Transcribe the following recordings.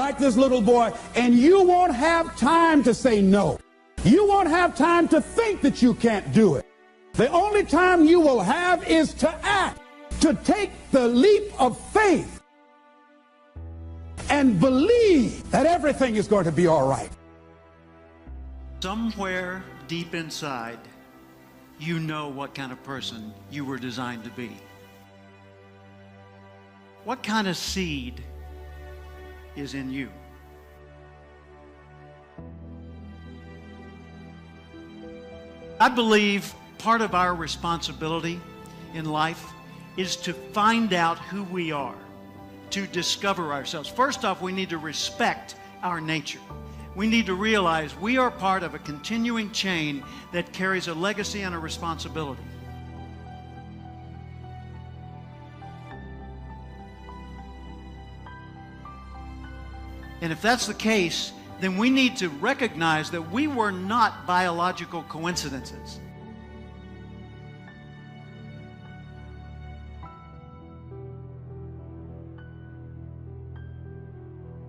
like this little boy, and you won't have time to say no. You won't have time to think that you can't do it. The only time you will have is to act, to take the leap of faith and believe that everything is going to be all right. Somewhere deep inside, you know what kind of person you were designed to be. What kind of seed is in you? I believe part of our responsibility in life is to find out who we are, to discover ourselves. First off, we need to respect our nature. We need to realize we are part of a continuing chain that carries a legacy and a responsibility. And if that's the case, then we need to recognize that we were not biological coincidences.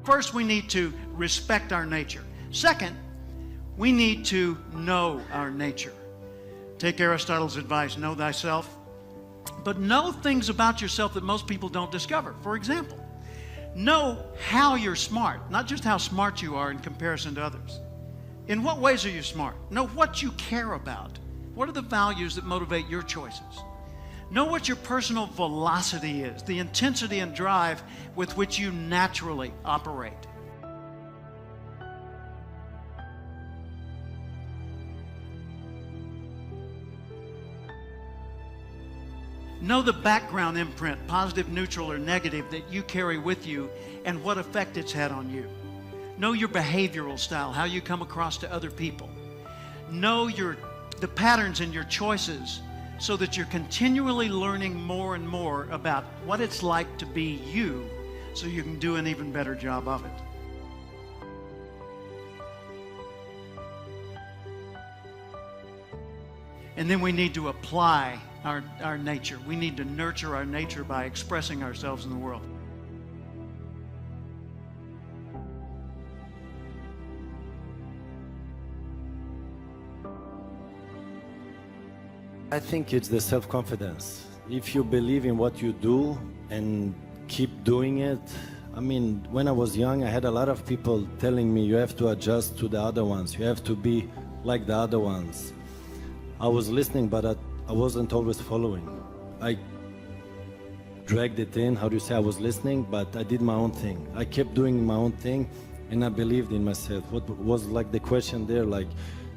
First, we need to respect our nature. Second, we need to know our nature. Take Aristotle's advice, know thyself, but know things about yourself that most people don't discover. For example, know how you're smart, not just how smart you are in comparison to others. In what ways are you smart? Know what you care about. What are the values that motivate your choices? Know what your personal velocity is, the intensity and drive with which you naturally operate. Know the background imprint, positive, neutral, or negative, that you carry with you and what effect it's had on you. Know your behavioral style, how you come across to other people. Know the patterns in your choices so that you're continually learning more and more about what it's like to be you so you can do an even better job of it. And then we need to apply our nature. We need to nurture our nature by expressing ourselves in the world. I think it's the self-confidence. If you believe in what you do and keep doing it. I mean, when I was young, I had a lot of people telling me you have to adjust to the other ones. You have to be like the other ones. I was listening, but I wasn't always following. I dragged it in, how do you say, I was listening, but I did my own thing. I kept doing my own thing, and I believed in myself. What was like the question there, like,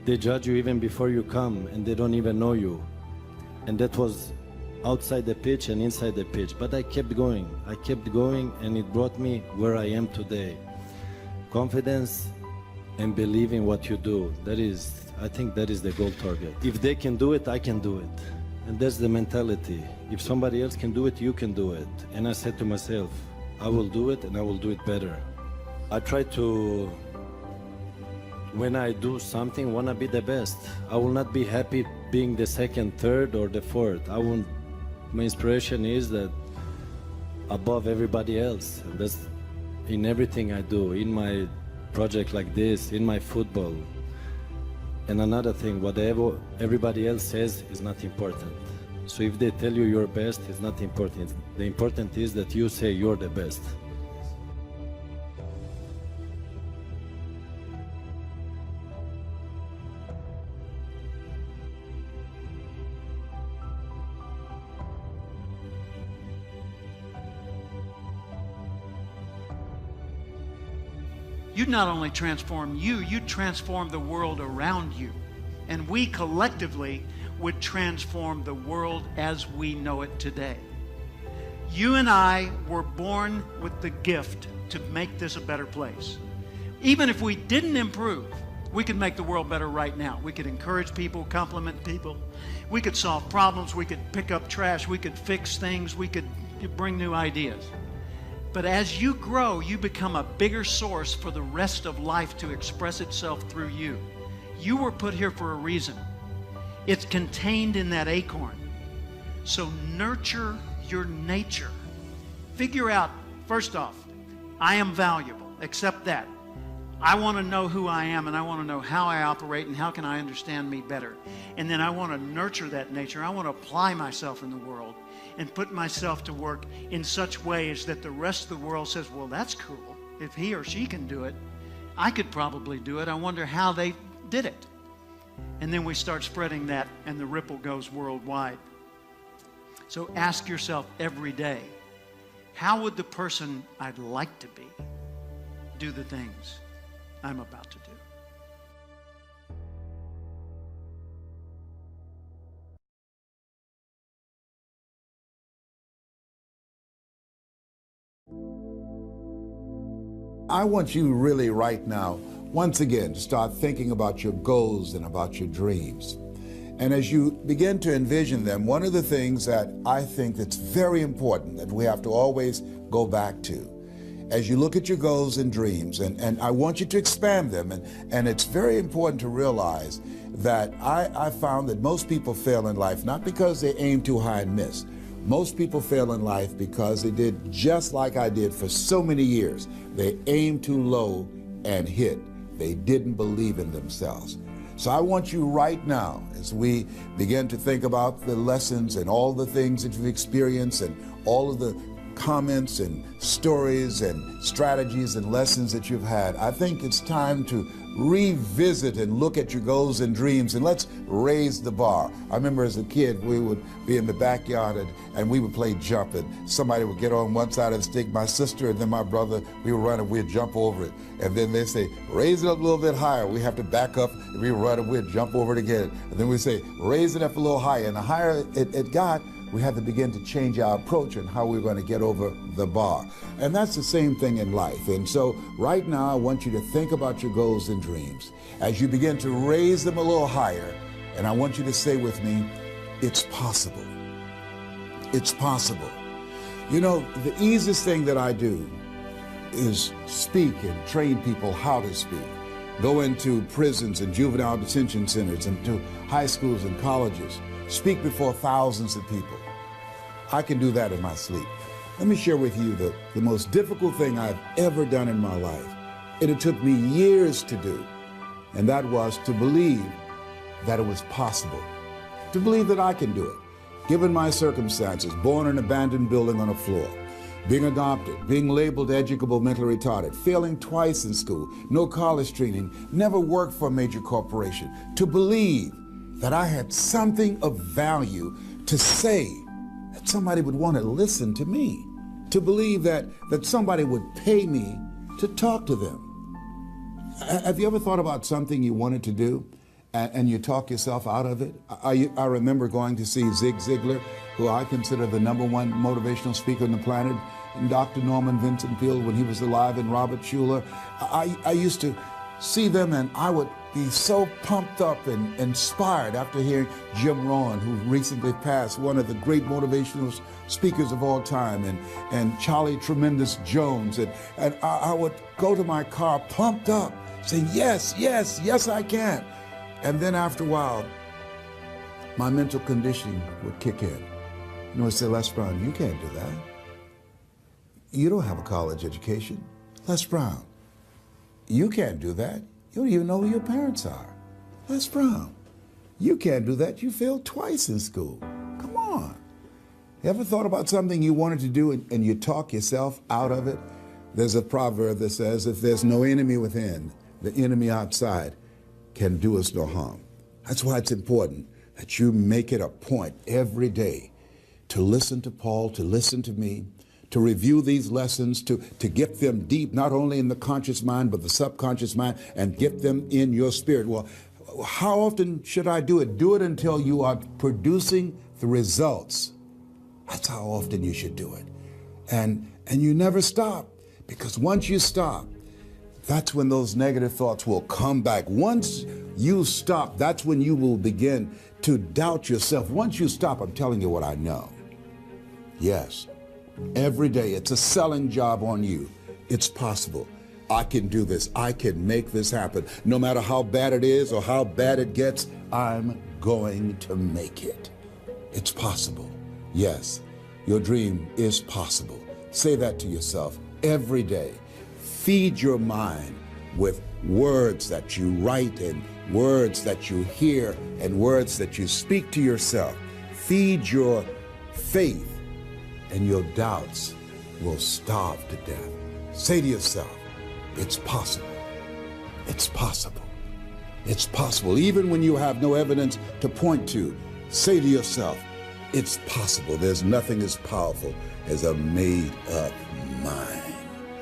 they judge you even before you come, and they don't even know you. And that was outside the pitch and inside the pitch. But I kept going, and it brought me where I am today. Confidence and believe in what you do. I think that is the goal target. If they can do it, I can do it. And that's the mentality. If somebody else can do it, you can do it. And I said to myself, I will do it and I will do it better. I try to, when I do something, want to be the best. I will not be happy being the second, third, or the fourth. My inspiration is that above everybody else. And that's in everything I do, in my project like this, in my football. And another thing, whatever everybody else says is not important. So if they tell you you're best, it's not important. The important is that you say you're the best. You not only transform you transform the world around you. And we collectively would transform the world as we know it today. You and I were born with the gift to make this a better place. Even if we didn't improve, we could make the world better right now. We could encourage people, compliment people. We could solve problems. We could pick up trash. We could fix things. We could bring new ideas. But as you grow, you become a bigger source for the rest of life to express itself through you. You were put here for a reason. It's contained in that acorn. So nurture your nature. Figure out, first off, I am valuable. accept that. I want to know who I am, and I want to know how I operate and how can I understand me better. And then I want to nurture that nature. I want to apply myself in the world and put myself to work in such ways that the rest of the world says, well, that's cool. If he or she can do it, I could probably do it. I wonder how they did it. And then we start spreading that, and the ripple goes worldwide. So ask yourself every day, how would the person I'd like to be do the things I'm about to do? I want you really right now, once again, to start thinking about your goals and about your dreams. And as you begin to envision them, one of the things that I think that's very important that we have to always go back to, as you look at your goals and dreams, and I want you to expand them, and it's very important to realize that I found that most people fail in life, not because they aim too high and miss. Most people fail in life because they did just like I did for so many years. They aimed too low and hit. They didn't believe in themselves. So I want you right now, as we begin to think about the lessons and all the things that you've experienced and all of the comments and stories and strategies and lessons that you've had, I think it's time to revisit and look at your goals and dreams, and let's raise the bar. I remember as a kid, we would be in the backyard and we would play jump, and somebody would get on one side of the stick, my sister and then my brother, we would run and we'd jump over it. And then they say, raise it up a little bit higher. We have to back up and we run and we'd jump over it again. And then we say, raise it up a little higher. And the higher it got, we had to begin to change our approach and how we're going to get over the bar. And that's the same thing in life. And so right now, I want you to think about your goals and dreams as you begin to raise them a little higher. And I want you to say with me, it's possible. It's possible. You know, the easiest thing that I do is speak and train people how to speak. Go into prisons and juvenile detention centers and to high schools and colleges. Speak before thousands of people. I can do that in my sleep. Let me share with you the most difficult thing I've ever done in my life. And it took me years to do. And that was to believe that it was possible. To believe that I can do it. Given my circumstances, born in an abandoned building on a floor, being adopted, being labeled educable mentally retarded, failing twice in school, no college training, never worked for a major corporation, to believe that I had something of value to say, that somebody would want to listen to me, to believe that somebody would pay me to talk to them. Have you ever thought about something you wanted to do and you talk yourself out of it? I remember going to see Zig Ziglar, who I consider the #1 motivational speaker on the planet, and Dr. Norman Vincent Peale when he was alive, and Robert Schuller. I used to see them and I would be so pumped up and inspired after hearing Jim Rohn, who recently passed, one of the great motivational speakers of all time, and Charlie Tremendous Jones. And I would go to my car pumped up, saying, yes, yes, yes, I can. And then after a while, my mental conditioning would kick in. You know, I'd say, Les Brown, you can't do that. You don't have a college education. Les Brown, you can't do that. You don't even know who your parents are. Les Brown, you can't do that. You failed twice in school. Come on. You ever thought about something you wanted to do and you talk yourself out of it? There's a proverb that says, if there's no enemy within, the enemy outside can do us no harm. That's why it's important that you make it a point every day to listen to Paul, to listen to me, to review these lessons, to get them deep, not only in the conscious mind, but the subconscious mind, and get them in your spirit. Well, how often should I do it? Do it until you are producing the results. That's how often you should do it. And you never stop, because once you stop, that's when those negative thoughts will come back. Once you stop, that's when you will begin to doubt yourself. Once you stop, I'm telling you what I know. Yes. Every day, it's a selling job on you. It's possible. I can do this. I can make this happen. No matter how bad it is or how bad it gets, I'm going to make it. It's possible. Yes, your dream is possible. Say that to yourself every day. feed your mind with words that you write and words that you hear and words that you speak to yourself. Feed your faith and your doubts will starve to death. Say to yourself, it's possible. It's possible. It's possible. Even when you have no evidence to point to, say to yourself, it's possible. There's nothing as powerful as a made-up mind.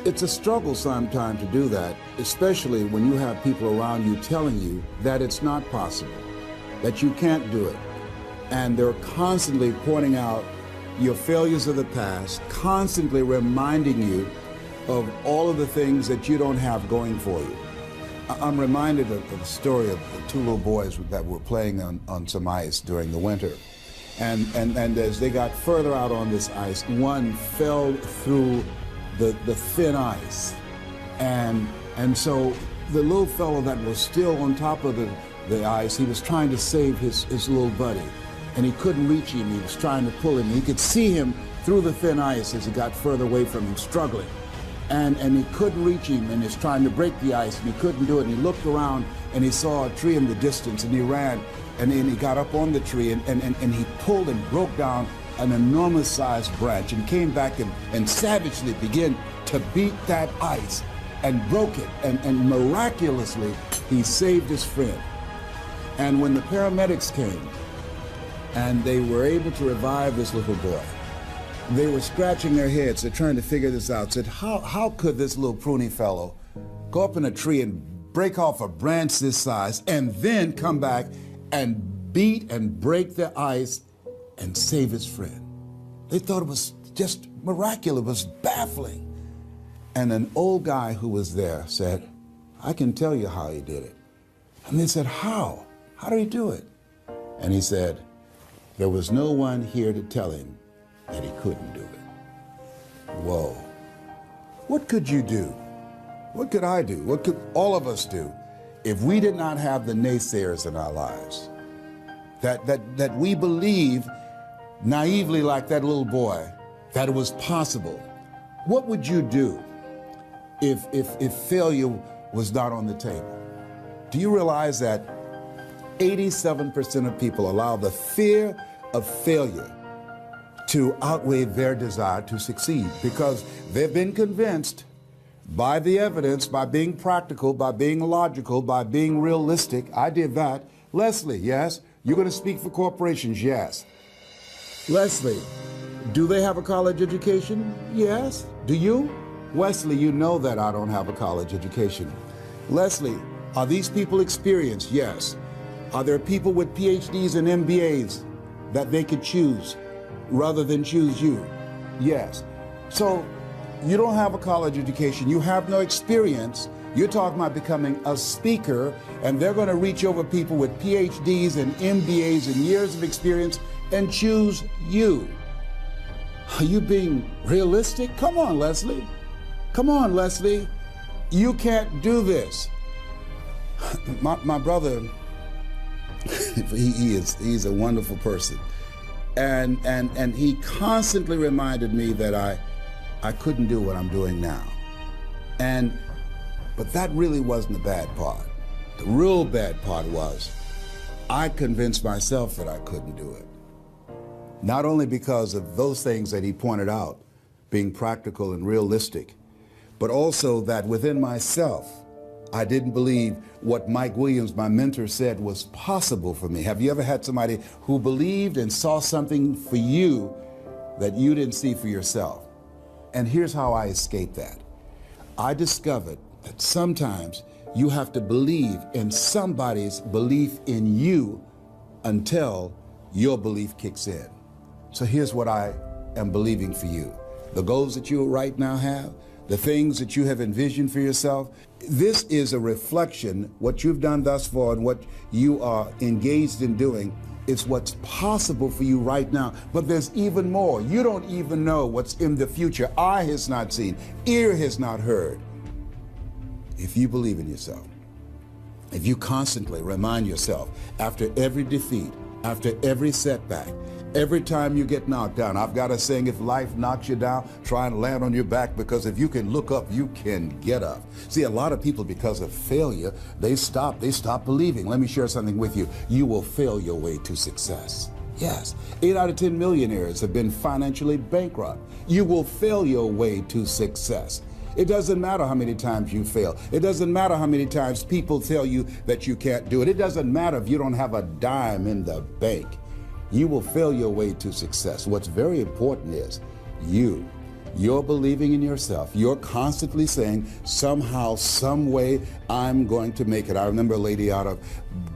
It's a struggle sometimes to do that, especially when you have people around you telling you that it's not possible, that you can't do it. And they're constantly pointing out your failures of the past, constantly reminding you of all of the things that you don't have going for you. I'm reminded of the story of the two little boys that were playing on some ice during the winter. And as they got further out on this ice, one fell through the thin ice. And so the little fellow that was still on top of the ice, he was trying to save his little buddy. And he couldn't reach him. He was trying to pull him. He could see him through the thin ice as he got further away from him, struggling. And he couldn't reach him, and he's trying to break the ice, and he couldn't do it. And he looked around, and he saw a tree in the distance, and he ran, and then he got up on the tree, and he pulled and broke down an enormous-sized branch, and came back and savagely began to beat that ice, and broke it, and miraculously, he saved his friend. And when the paramedics came, and they were able to revive this little boy, they were scratching their heads. They're trying to figure this out. Said, how could this little pruny fellow go up in a tree and break off a branch this size and then come back and beat and break the ice and save his friend? They thought it was just miraculous. It was baffling. And an old guy who was there said, I can tell you how he did it. And they said, how? How did he do it? And he said, there was no one here to tell him that he couldn't do it. Whoa. What could you do? What could I do? What could all of us do if we did not have the naysayers in our lives? That we believe naively, like that little boy, that it was possible. What would you do if failure was not on the table? Do you realize that 87% of people allow the fear of failure to outweigh their desire to succeed, because they've been convinced by the evidence, by being practical, by being logical, by being realistic. I did that. Leslie, yes? You're going to speak for corporations, yes. Leslie, do they have a college education? Yes. Do you? Wesley, you know that I don't have a college education. Leslie, are these people experienced? Yes. Are there people with PhDs and MBAs that they could choose rather than choose you? Yes. So you don't have a college education, you have no experience, you're talking about becoming a speaker, and they're going to reach over people with PhDs and MBAs and years of experience and choose you. Are you being realistic? Come on, Leslie. Come on, Leslie. You can't do this. My brother, he's a wonderful person. And he constantly reminded me that I couldn't do what I'm doing now. But that really wasn't the bad part. The real bad part was I convinced myself that I couldn't do it. Not only because of those things that he pointed out, being practical and realistic, but also that within myself, I didn't believe what Mike Williams, my mentor, said was possible for me. Have you ever had somebody who believed and saw something for you that you didn't see for yourself? And here's how I escaped that. I discovered that sometimes you have to believe in somebody's belief in you until your belief kicks in. So here's what I am believing for you. The goals that you right now have, the things that you have envisioned for yourself, this is a reflection, what you've done thus far and what you are engaged in doing. It's what's possible for you right now. But there's even more. You don't even know what's in the future. Eye has not seen, ear has not heard. If you believe in yourself, if you constantly remind yourself after every defeat, after every setback, Every time you get knocked down, I've got a saying, if life knocks you down, try and land on your back, because if you can look up, you can get up. See, a lot of people, because of failure, they stop believing. Let me share something with you. You will fail your way to success. Yes, 8 out of 10 millionaires have been financially bankrupt. You will fail your way to success. It doesn't matter how many times you fail. It doesn't matter how many times people tell you that you can't do it. It doesn't matter if you don't have a dime in the bank. You will fail your way to success. What's very important is you're believing in yourself. You're constantly saying, somehow, some way, I'm going to make it. I remember a lady out of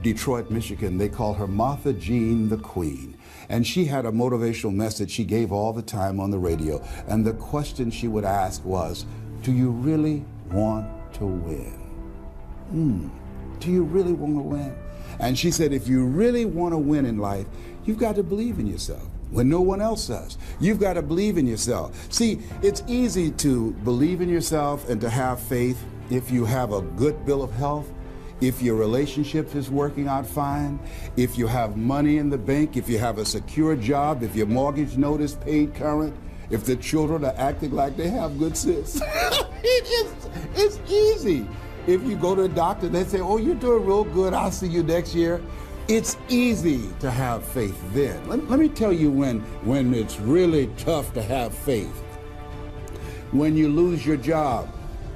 Detroit, Michigan. They call her Martha Jean the Queen. And she had a motivational message she gave all the time on the radio. And the question she would ask was, do you really want to win? Do you really want to win? And she said, if you really want to win in life, you've got to believe in yourself when no one else does. You've got to believe in yourself. See, it's easy to believe in yourself and to have faith if you have a good bill of health, if your relationship is working out fine, if you have money in the bank, if you have a secure job, if your mortgage note is paid current, if the children are acting like they have good sense. It's easy. If you go to a doctor, they say, oh, you're doing real good, I'll see you next year. It's easy to have faith then. Let me tell you when it's really tough to have faith. When you lose your job,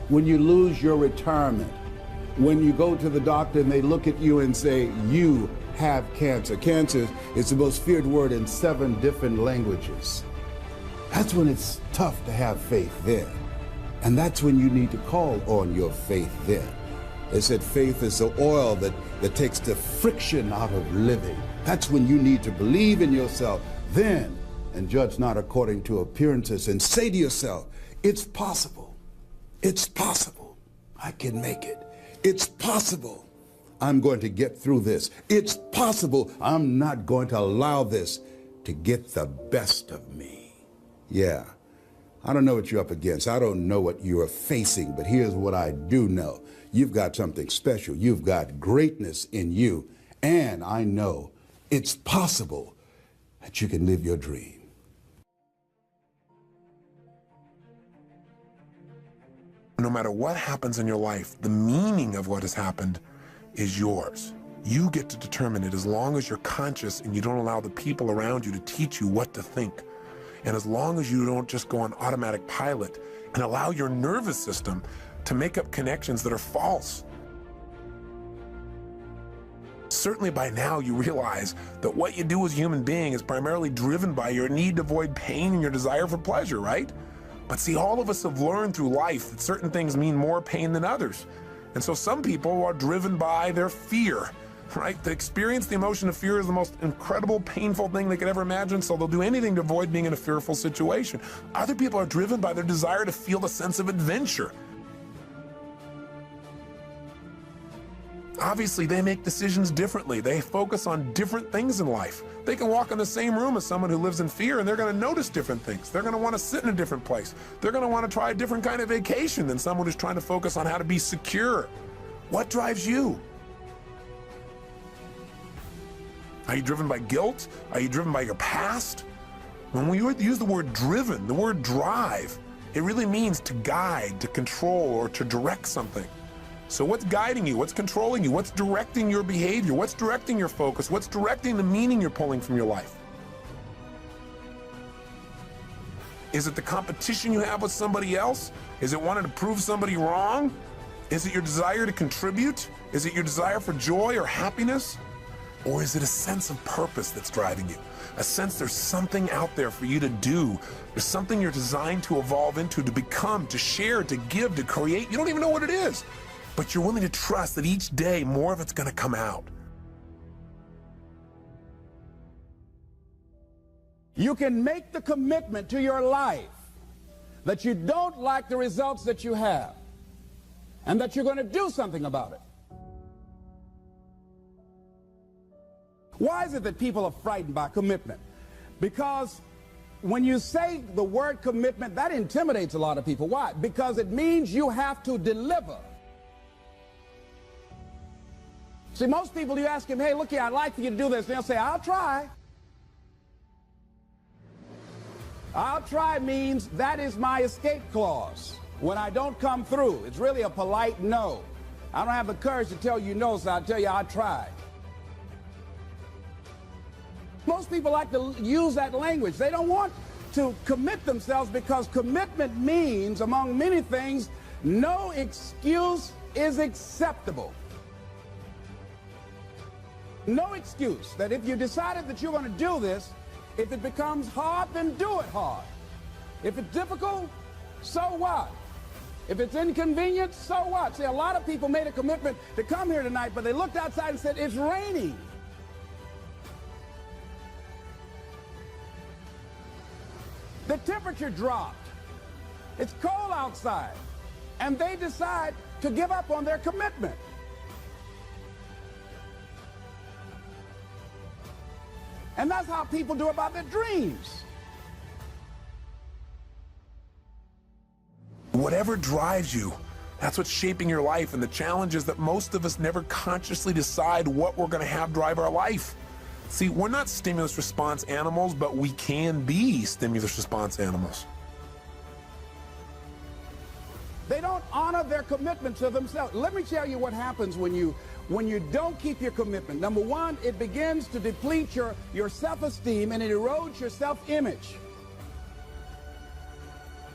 when you lose your retirement, when you go to the doctor and they look at you and say, you have cancer. Cancer is the most feared word in 7 different languages. That's when it's tough to have faith then. And that's when you need to call on your faith then. They said faith is the oil that takes the friction out of living. That's when you need to believe in yourself then and judge not according to appearances, and say to yourself, it's possible. It's possible. I can make it. It's possible. I'm going to get through this. It's possible. I'm not going to allow this to get the best of me. Yeah. I don't know what you're up against. I don't know what you are facing, but here's what I do know. You've got something special. You've got greatness in you. And I know it's possible that you can live your dream. No matter what happens in your life, the meaning of what has happened is yours. You get to determine it as long as you're conscious and you don't allow the people around you to teach you what to think. And as long as you don't just go on automatic pilot and allow your nervous system to make up connections that are false. Certainly by now you realize that what you do as a human being is primarily driven by your need to avoid pain and your desire for pleasure, right? But see, all of us have learned through life that certain things mean more pain than others. And so some people are driven by their fear, right? To experience the emotion of fear is the most incredible, painful thing they could ever imagine, so they'll do anything to avoid being in a fearful situation. Other people are driven by their desire to feel a sense of adventure. Obviously, they make decisions differently. They focus on different things in life. They can walk in the same room as someone who lives in fear, and they're going to notice different things. They're going to want to sit in a different place. They're going to want to try a different kind of vacation than someone who's trying to focus on how to be secure. What drives you? Are you driven by guilt? Are you driven by your past? When we use the word driven, the word drive, it really means to guide, to control, or to direct something. So what's guiding you? What's controlling you? What's directing your behavior? What's directing your focus? What's directing the meaning you're pulling from your life? Is it the competition you have with somebody else? Is it wanting to prove somebody wrong? Is it your desire to contribute? Is it your desire for joy or happiness? Or is it a sense of purpose that's driving you? A sense there's something out there for you to do. There's something you're designed to evolve into, to become, to share, to give, to create. You don't even know what it is. But you're willing to trust that each day more of it's going to come out. You can make the commitment to your life that you don't like the results that you have and that you're going to do something about it. Why is it that people are frightened by commitment? Because when you say the word commitment, that intimidates a lot of people. Why? Because it means you have to deliver. See, most people, you ask them, hey, look here, I'd like for you to do this. They'll say, I'll try. I'll try means that is my escape clause. When I don't come through, it's really a polite no. I don't have the courage to tell you no, so I'll tell you I tried. Most people like to use that language. They don't want to commit themselves because commitment means, among many things, no excuse is acceptable. No excuse that if you decided that you're going to do this, if it becomes hard, then do it hard. If it's difficult, so what? If it's inconvenient, so what? See, a lot of people made a commitment to come here tonight, but they looked outside and said, it's raining. The temperature dropped. It's cold outside. And they decide to give up on their commitment. And that's how people do about their dreams. Whatever drives you, that's what's shaping your life, and the challenge is that most of us never consciously decide what we're going to have drive our life. See, we're not stimulus response animals, but we can be stimulus response animals. They don't honor their commitment to themselves. Let me tell you what happens when you don't keep your commitment. Number one, it begins to deplete your self-esteem and it erodes your self-image.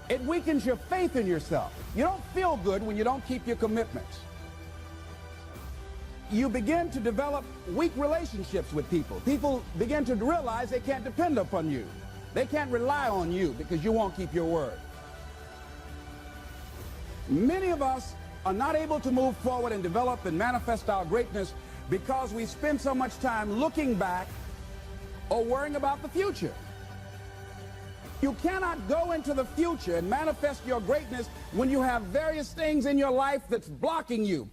It weakens your faith in yourself. You don't feel good when you don't keep your commitments. You begin to develop weak relationships with people. People begin to realize they can't depend upon you. They can't rely on you because you won't keep your word. Many of us are not able to move forward and develop and manifest our greatness because we spend so much time looking back or worrying about the future. You cannot go into the future and manifest your greatness when you have various things in your life that's blocking you.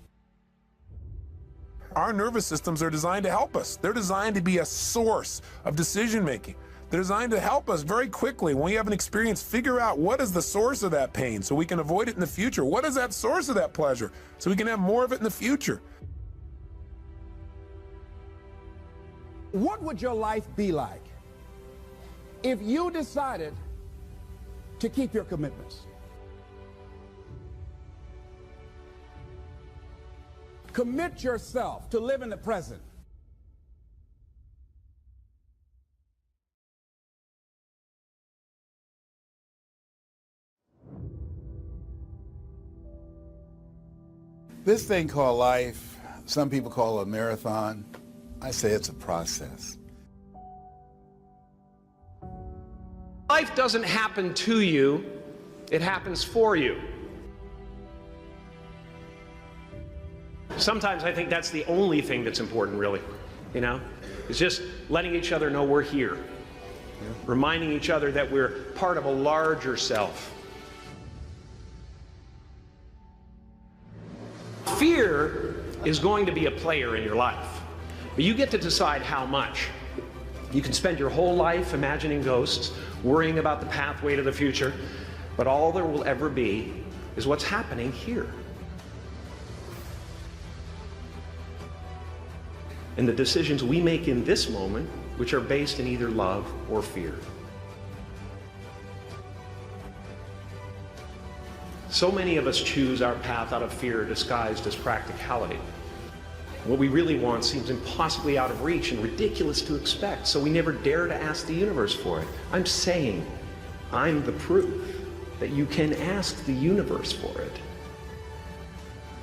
Our nervous systems are designed to help us. They're designed to be a source of decision making. They're designed to help us very quickly when we have an experience, figure out what is the source of that pain so we can avoid it in the future. What is that source of that pleasure so we can have more of it in the future? What would your life be like if you decided to keep your commitments? Commit yourself to live in the present. This thing called life, some people call it a marathon. I say it's a process. Life doesn't happen to you, it happens for you. Sometimes I think that's the only thing that's important, really, you know? It's just letting each other know we're here, reminding each other that we're part of a larger self. Fear is going to be a player in your life, but you get to decide how much. You can spend your whole life imagining ghosts, worrying about the pathway to the future, but all there will ever be is what's happening here. And the decisions we make in this moment, which are based in either love or fear. So many of us choose our path out of fear disguised as practicality. What we really want seems impossibly out of reach and ridiculous to expect, so we never dare to ask the universe for it. I'm saying, I'm the proof that you can ask the universe for it.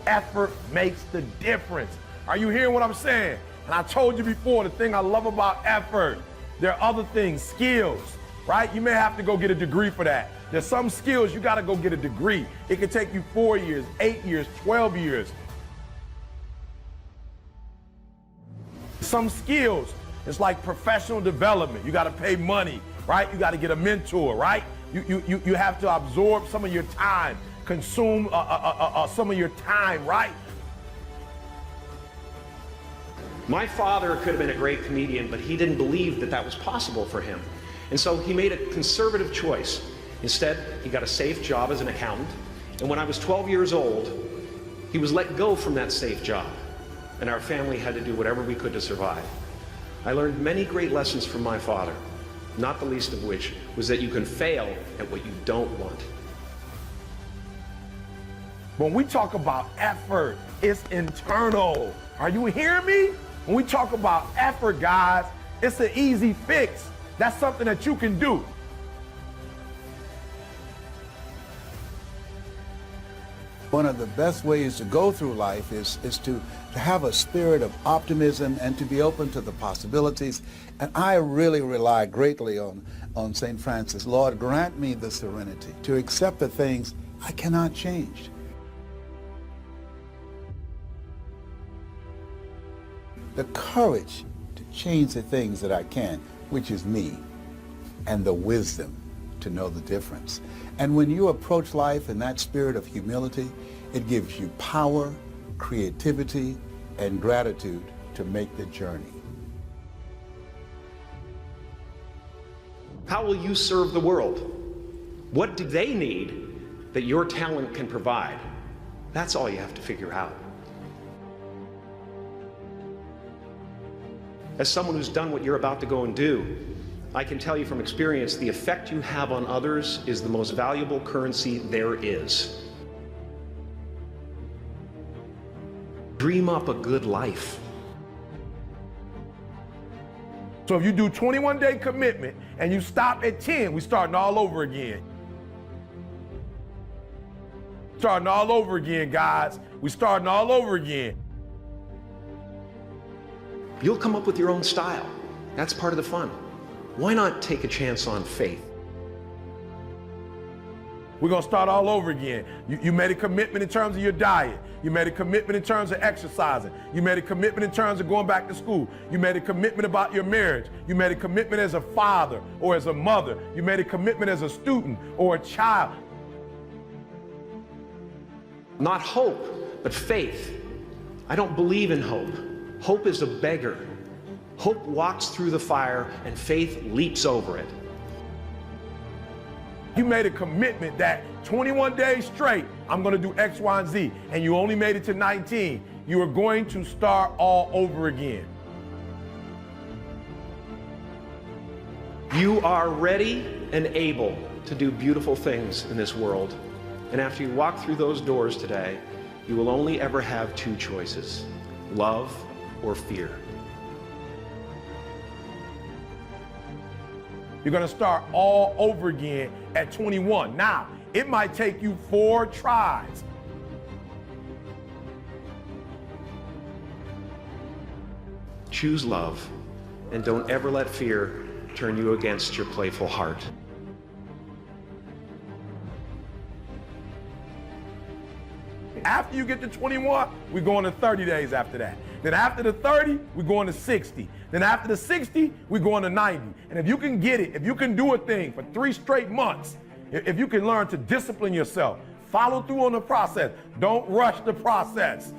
Effort makes the difference. Are you hearing what I'm saying? And I told you before, the thing I love about effort, there are other things, skills, right? You may have to go get a degree for that. There's some skills you gotta go get a degree. It could take you 4 years, 8 years, 12 years. Some skills, it's like professional development. You gotta pay money, right? You gotta get a mentor, right? You have to absorb some of your time, consume some of your time, right? My father could have been a great comedian, but he didn't believe that that was possible for him. And so he made a conservative choice. Instead, he got a safe job as an accountant. And when I was 12 years old, he was let go from that safe job. And our family had to do whatever we could to survive. I learned many great lessons from my father. not the least of which was that you can fail at what you don't want. When we talk about effort, it's internal. Are you hearing me? When we talk about effort, guys, it's an easy fix. That's something that you can do. One of the best ways to go through life is to have a spirit of optimism and to be open to the possibilities. And I really rely greatly on St. Francis. Lord, grant me the serenity to accept the things I cannot change. The courage to change the things that I can, which is me, and the wisdom to know the difference. And when you approach life in that spirit of humility, it gives you power, creativity, and gratitude to make the journey. How will you serve the world? What do they need that your talent can provide? That's all you have to figure out. As someone who's done what you're about to go and do, I can tell you from experience, the effect you have on others is the most valuable currency there is. Dream up a good life. So if you do 21-day commitment and you stop at 10, we're starting all over again. Starting all over again, guys. We're starting all over again. You'll come up with your own style. That's part of the fun. Why not take a chance on faith? We're going to start all over again. You made a commitment in terms of your diet. You made a commitment in terms of exercising. You made a commitment in terms of going back to school. You made a commitment about your marriage. You made a commitment as a father or as a mother. You made a commitment as a student or a child. Not hope, but faith. I don't believe in hope. Hope is a beggar. Hope walks through the fire and faith leaps over it. You made a commitment that 21 days straight, I'm going to do X, Y, and Z, and you only made it to 19. You are going to start all over again. You are ready and able to do beautiful things in this world. And after you walk through those doors today, you will only ever have two choices: love or fear. You're going to start all over again at 21. Now, it might take you 4 tries. Choose love, and don't ever let fear turn you against your playful heart. After you get to 21, we're going to 30 days after that. Then after the 30, we're going to 60. Then after the 60, we're going to 90. And if you can get it, if you can do a thing for 3 straight months, if you can learn to discipline yourself, follow through on the process, don't rush the process.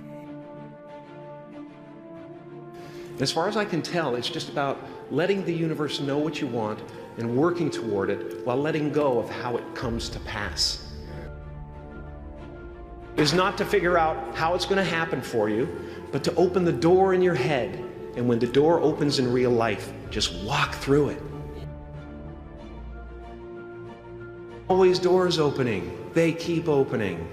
As far as I can tell, it's just about letting the universe know what you want and working toward it while letting go of how it comes to pass. Is not to figure out how it's going to happen for you, but to open the door in your head. And when the door opens in real life, just walk through it. Always doors opening. They keep opening.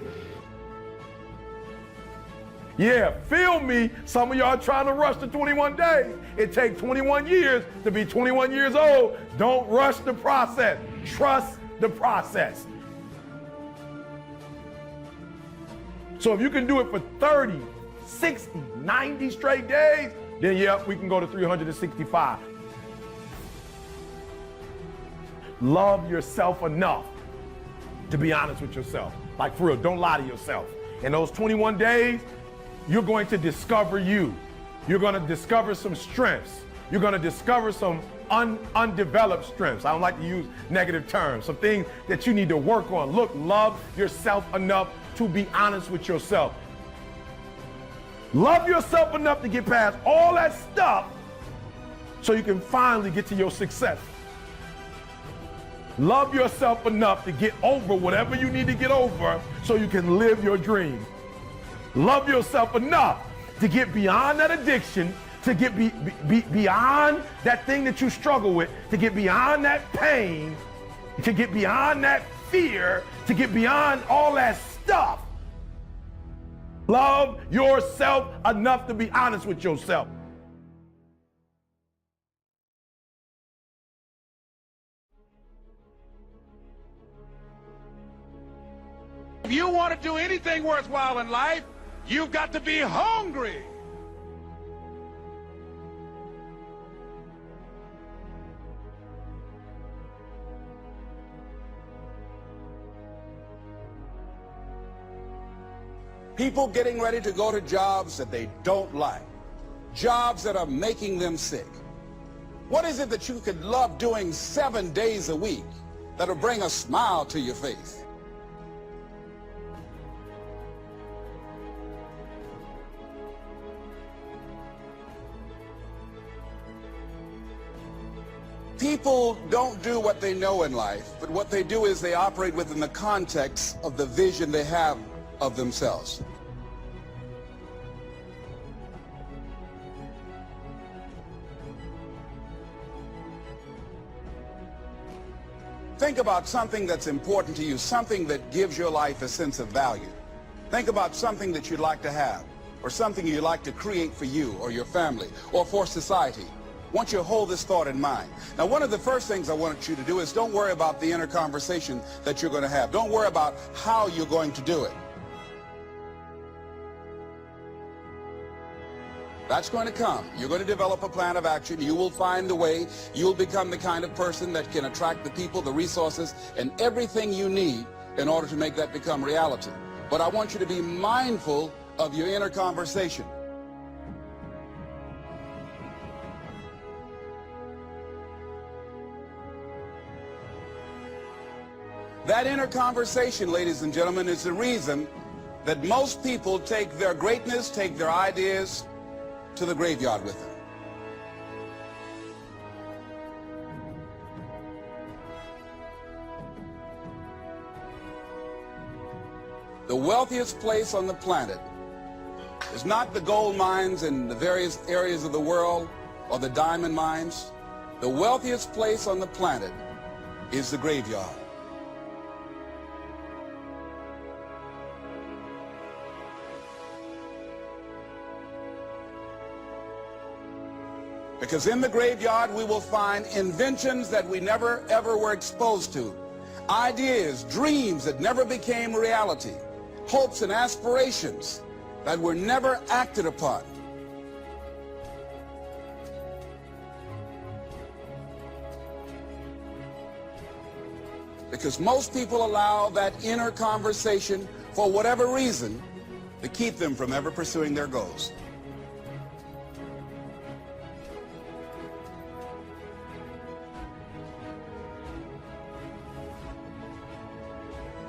Yeah, feel me. Some of y'all trying to rush the 21 days. It takes 21 years to be 21 years old. Don't rush the process. Trust the process. So if you can do it for 30, 60, 90 straight days, then yeah, we can go to 365. Love yourself enough to be honest with yourself. Like for real, don't lie to yourself. In those 21 days, you're going to discover you. You're going to discover some strengths. You're going to discover some undeveloped strengths. I don't like to use negative terms. Some things that you need to work on. Look, love yourself enough to be honest with yourself. Love yourself enough to get past all that stuff so you can finally get to your success. Love yourself enough to get over whatever you need to get over so you can live your dream. Love yourself enough to get beyond that addiction to get beyond that thing that you struggle with, to get beyond that pain, to get beyond that fear, to get beyond all that stuff. Love yourself enough to be honest with yourself. If you want to do anything worthwhile in life, you've got to be hungry. People getting ready to go to jobs that they don't like, jobs that are making them sick. What is it that you could love doing 7 days a week that'll bring a smile to your face? People don't do what they know in life, but what they do is they operate within the context of the vision they have of themselves. Think about something that's important to you, something that gives your life a sense of value. Think about something that you'd like to have, or something you'd like to create for you or your family or for society. I want you to hold this thought in mind. Now, one of the first things I want you to do is don't worry about the inner conversation that you're going to have. Don't worry about how you're going to do it. That's going to come. You're going to develop a plan of action. You will find the way. You'll become the kind of person that can attract the people, the resources, and everything you need in order to make that become reality. But I want you to be mindful of your inner conversation. That inner conversation, ladies and gentlemen, is the reason that most people take their greatness, take their ideas to the graveyard with them. The wealthiest place on the planet is not the gold mines in the various areas of the world or the diamond mines. The wealthiest place on the planet is the graveyard. Because in the graveyard we will find inventions that we never ever were exposed to, ideas, dreams that never became reality, hopes and aspirations that were never acted upon. Because most people allow that inner conversation, for whatever reason, to keep them from ever pursuing their goals.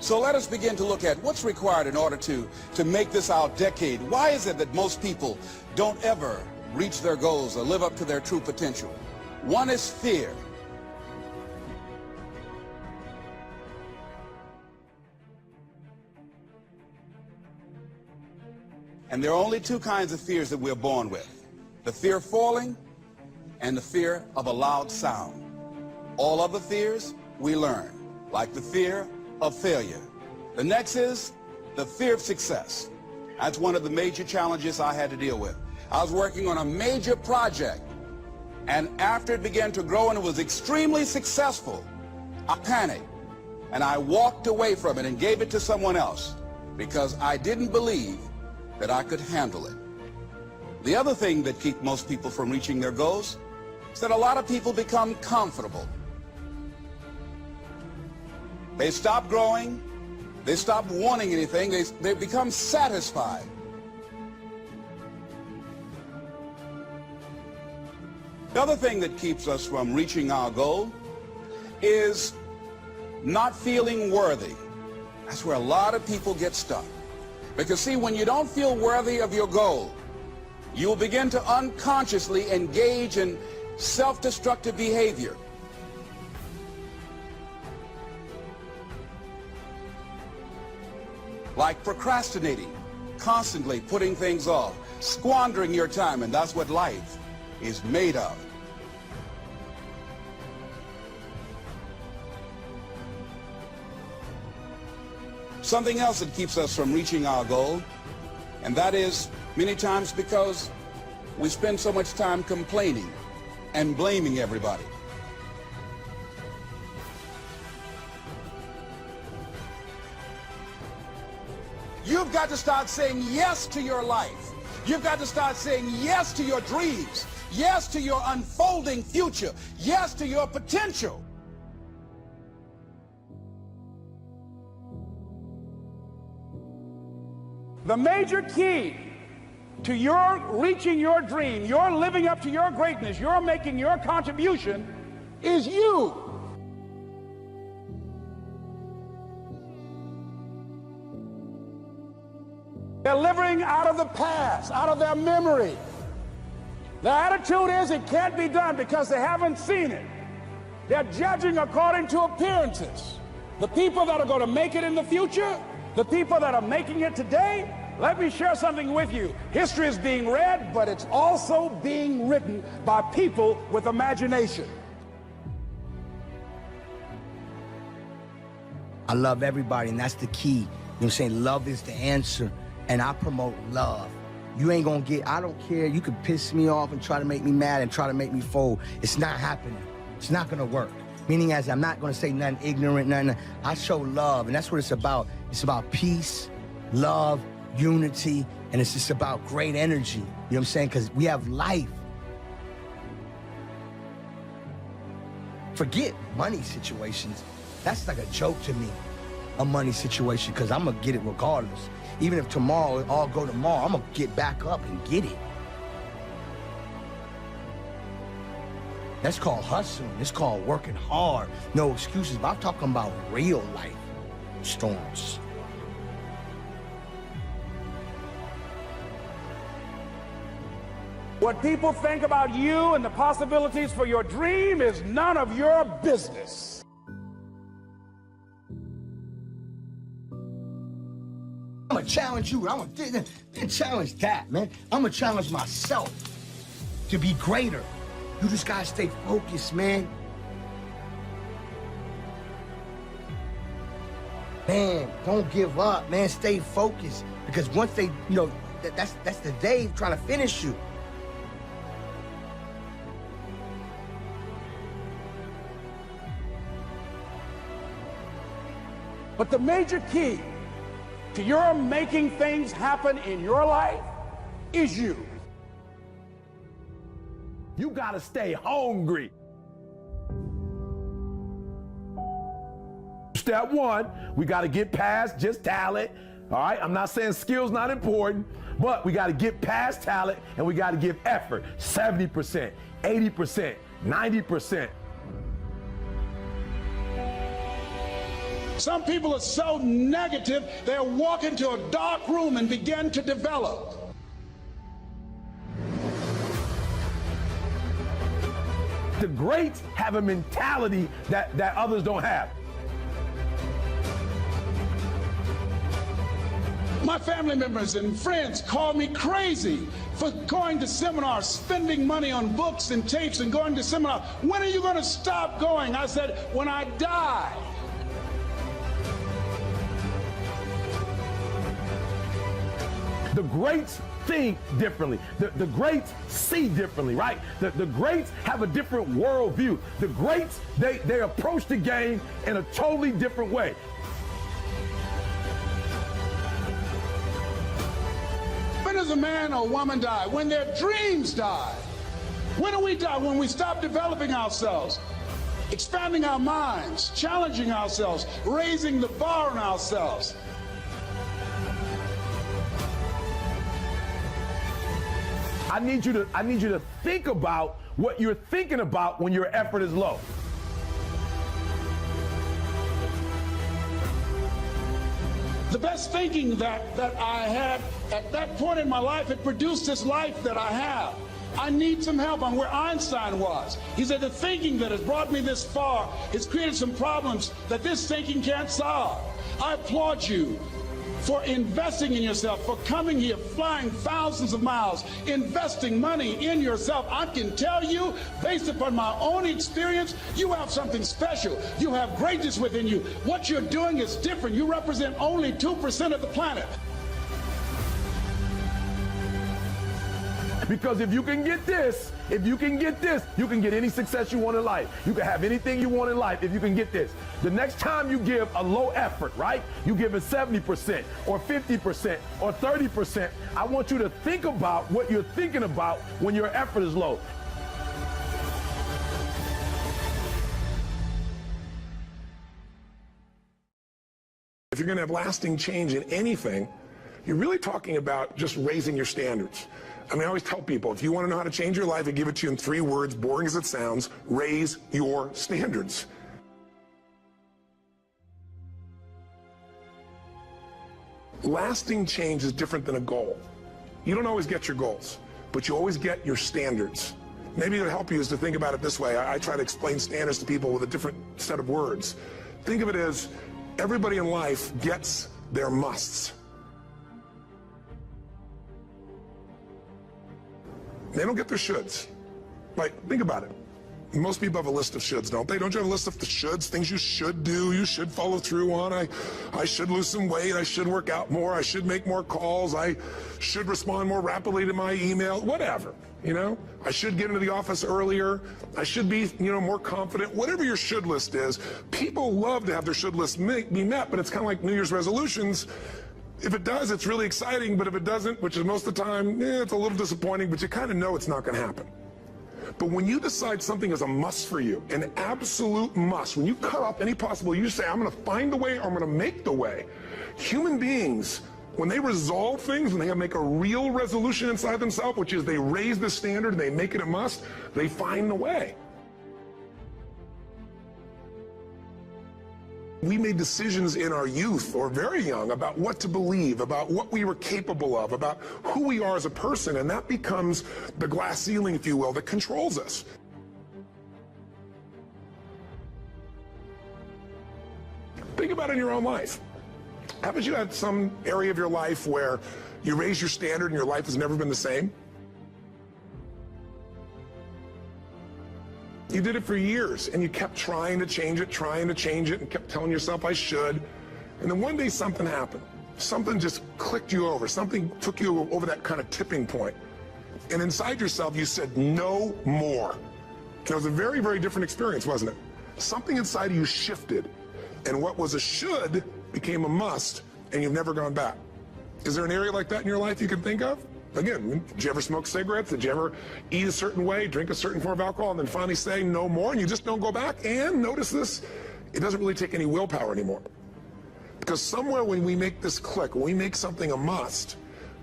So let us begin to look at what's required in order to make this our decade. Why is it that most people don't ever reach their goals or live up to their true potential? One is fear. And there are only two kinds of fears that we're born with: the fear of falling and the fear of a loud sound. All other fears we learn, like the fear of failure. The next is the fear of success. That's one of the major challenges I had to deal with. I was working on a major project, and after it began to grow and it was extremely successful, I panicked and I walked away from it and gave it to someone else because I didn't believe that I could handle it. The other thing that keeps most people from reaching their goals is that a lot of people become comfortable. They stop growing, they stop wanting anything, they become satisfied. The other thing that keeps us from reaching our goal is not feeling worthy. That's where a lot of people get stuck. Because see, when you don't feel worthy of your goal, you'll begin to unconsciously engage in self-destructive behavior. Like procrastinating, constantly putting things off, squandering your time, and that's what life is made of. Something else that keeps us from reaching our goal, and that is many times because we spend so much time complaining and blaming everybody. You've got to start saying yes to your life. You've got to start saying yes to your dreams, yes to your unfolding future, yes to your potential. The major key to your reaching your dream, your living up to your greatness, your making your contribution is you. They're living out of the past, out of their memory. Their attitude is it can't be done because they haven't seen it. They're judging according to appearances. The people that are going to make it in the future, the people that are making it today, let me share something with you. History is being read, but it's also being written by people with imagination. I love everybody, and that's the key. You know what I'm saying? Love is the answer, and I promote love. You ain't gonna get, I don't care. You can piss me off and try to make me mad and try to make me fold. It's not happening. It's not gonna work. Meaning as I'm not gonna say nothing ignorant, nothing. I show love, and that's what it's about. It's about peace, love, unity, and it's just about great energy. You know what I'm saying? Because we have life. Forget money situations. That's like a joke to me, a money situation, because I'm gonna get it regardless. Even if tomorrow it all go tomorrow, I'm gonna get back up and get it. That's called hustling. It's called working hard. No excuses, but I'm talking about real life storms. What people think about you and the possibilities for your dream is none of your business. I'm gonna challenge you. I'm gonna challenge that, man. I'm gonna challenge myself to be greater. You just gotta stay focused, man. Man, don't give up, man. Stay focused. Because once they, you know, that's the day trying to finish you. But the major key to your making things happen in your life is you. You gotta stay hungry. Step one, we gotta get past just talent. All right, I'm not saying skill's not important, but we gotta get past talent and we gotta give effort. 70%, 80%, 90%. Some people are so negative, they'll walk into a dark room and begin to develop. The greats have a mentality that others don't have. My family members and friends call me crazy for going to seminars, spending money on books and tapes and going to seminars. When are you going to stop going? I said, when I die. The greats think differently. The greats see differently, right? The greats have a different worldview. The greats, they approach the game in a totally different way. When does a man or woman die? When their dreams die. When do we die? When we stop developing ourselves, expanding our minds, challenging ourselves, raising the bar on ourselves. I need you to think about what you're thinking about when your effort is low. The best thinking that I had at that point in my life, it produced this life that I have. I need some help. I'm where Einstein was. He said the thinking that has brought me this far has created some problems that this thinking can't solve. I applaud you for investing in yourself, for coming here, flying thousands of miles, investing money in yourself. I can tell you, based upon my own experience, you have something special. You have greatness within you. What you're doing is different. You represent only 2% of the planet. Because if you can get this, you can get any success you want in life. You can have anything you want in life if you can get this. The next time you give a low effort, right? You give it 70% or 50% or 30%. I want you to think about what you're thinking about when your effort is low. If you're going to have lasting change in anything, you're really talking about just raising your standards. I mean, I always tell people, if you want to know how to change your life, I give it to you in 3 words, boring as it sounds: raise your standards. Lasting change is different than a goal. You don't always get your goals, but you always get your standards. Maybe it'll help you is to think about it this way. I try to explain standards to people with a different set of words. Think of it as everybody in life gets their musts. They don't get their shoulds. Like, think about it. Most people have a list of shoulds, don't they? Don't you have a list of the shoulds, things you should do, you should follow through on? I should lose some weight, I should work out more, I should make more calls, I should respond more rapidly to my email, whatever, you know? I should get into the office earlier, I should be, more confident. Whatever your should list is, people love to have their should list be met, but it's kind of like New Year's resolutions. If it does, it's really exciting, but if it doesn't, which is most of the time, it's a little disappointing, but you kind of know it's not going to happen. But when you decide something is a must for you, an absolute must, when you cut off any possible, you say, I'm going to find the way, or I'm going to make the way. Human beings, when they resolve things, when they make a real resolution inside themselves, which is they raise the standard, they make it a must, they find the way. We made decisions in our youth, or very young, about what to believe, about what we were capable of, about who we are as a person, and that becomes the glass ceiling, if you will, that controls us. Think about it in your own life. Haven't you had some area of your life where you raise your standard and your life has never been the same? You did it for years, and you kept trying to change it, and kept telling yourself, I should. And then one day something happened. Something just clicked you over. Something took you over that kind of tipping point. And inside yourself, you said, no more. And it was a very, very different experience, wasn't it? Something inside of you shifted, and what was a should became a must, and you've never gone back. Is there an area like that in your life you can think of? Again, did you ever smoke cigarettes? Did you ever eat a certain way, drink a certain form of alcohol, and then finally say no more, and you just don't go back? And notice this, it doesn't really take any willpower anymore. Because somewhere when we make this click, when we make something a must,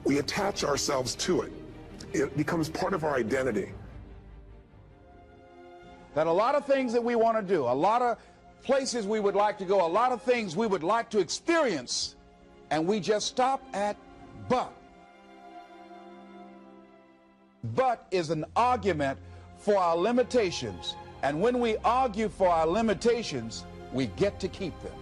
we attach ourselves to it. It becomes part of our identity. That a lot of things that we want to do, a lot of places we would like to go, a lot of things we would like to experience, and we just stop at but. But is an argument for our limitations. And when we argue for our limitations, we get to keep them.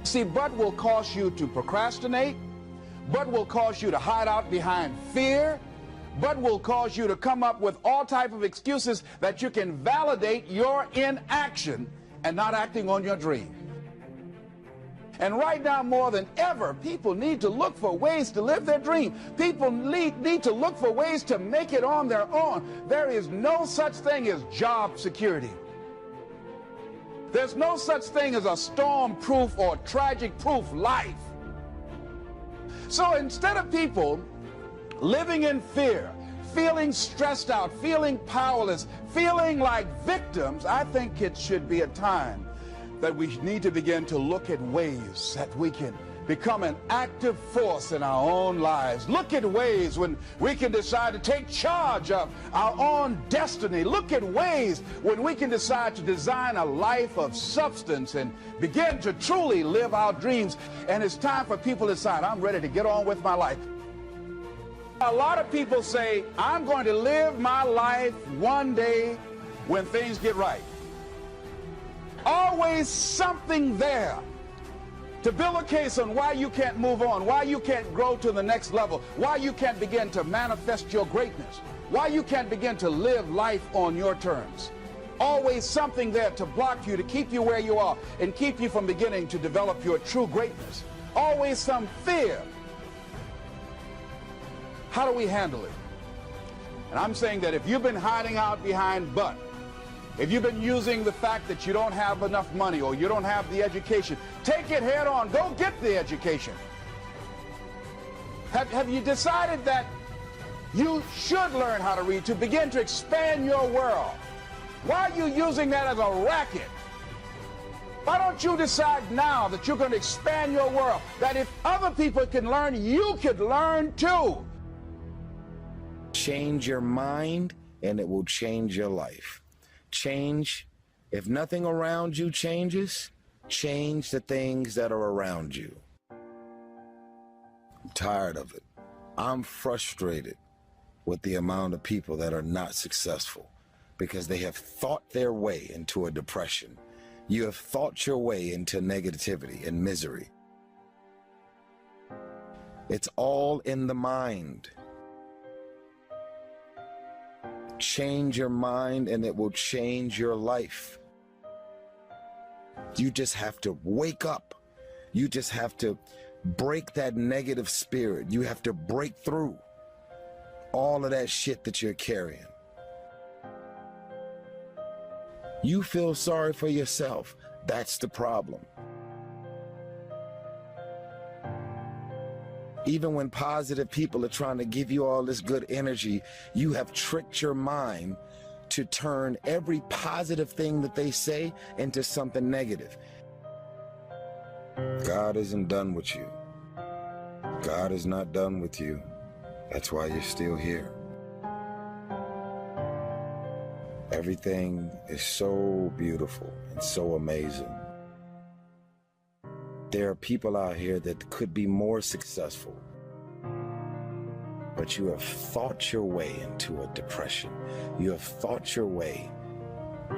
See, but will cause you to procrastinate. But will cause you to hide out behind fear. But will cause you to come up with all type of excuses that you can validate your inaction and not acting on your dream. And right now, more than ever, people need to look for ways to live their dream. People need to look for ways to make it on their own. There is no such thing as job security. There's no such thing as a storm-proof or tragic-proof life. So instead of people living in fear, feeling stressed out, feeling powerless, feeling like victims, I think it should be a time that we need to begin to look at ways that we can become an active force in our own lives. Look at ways when we can decide to take charge of our own destiny. Look at ways when we can decide to design a life of substance and begin to truly live our dreams. And it's time for people to decide, I'm ready to get on with my life. A lot of people say, I'm going to live my life one day when things get right. always something there to build a case on why you can't move on, why you can't grow to the next level, why you can't begin to manifest your greatness, why you can't begin to live life on your terms. Always something there to block you, to keep you where you are, and keep you from beginning to develop your true greatness. Always some fear. How do we handle it? And I'm saying that if you've been hiding out behind but, if you've been using the fact that you don't have enough money or you don't have the education, take it head on. Go get the education. Have you decided that you should learn how to read to begin to expand your world? Why are you using that as a racket? Why don't you decide now that you're going to expand your world, that if other people can learn, you could learn too? Change your mind and it will change your life. Change, if nothing around you changes, change the things that are around you. I'm tired of it. I'm frustrated with the amount of people that are not successful because they have thought their way into a depression. You have thought your way into negativity and misery. It's all in the mind. Change your mind and it will change your life. You just have to wake up. You just have to break that negative spirit. You have to break through all of that shit that you're carrying. You feel sorry for yourself. That's the problem. Even when positive people are trying to give you all this good energy, you have tricked your mind to turn every positive thing that they say into something negative. God isn't done with you. God is not done with you. That's why you're still here. Everything is so beautiful and so amazing. There are people out here that could be more successful, but you have thought your way into a depression. You have thought your way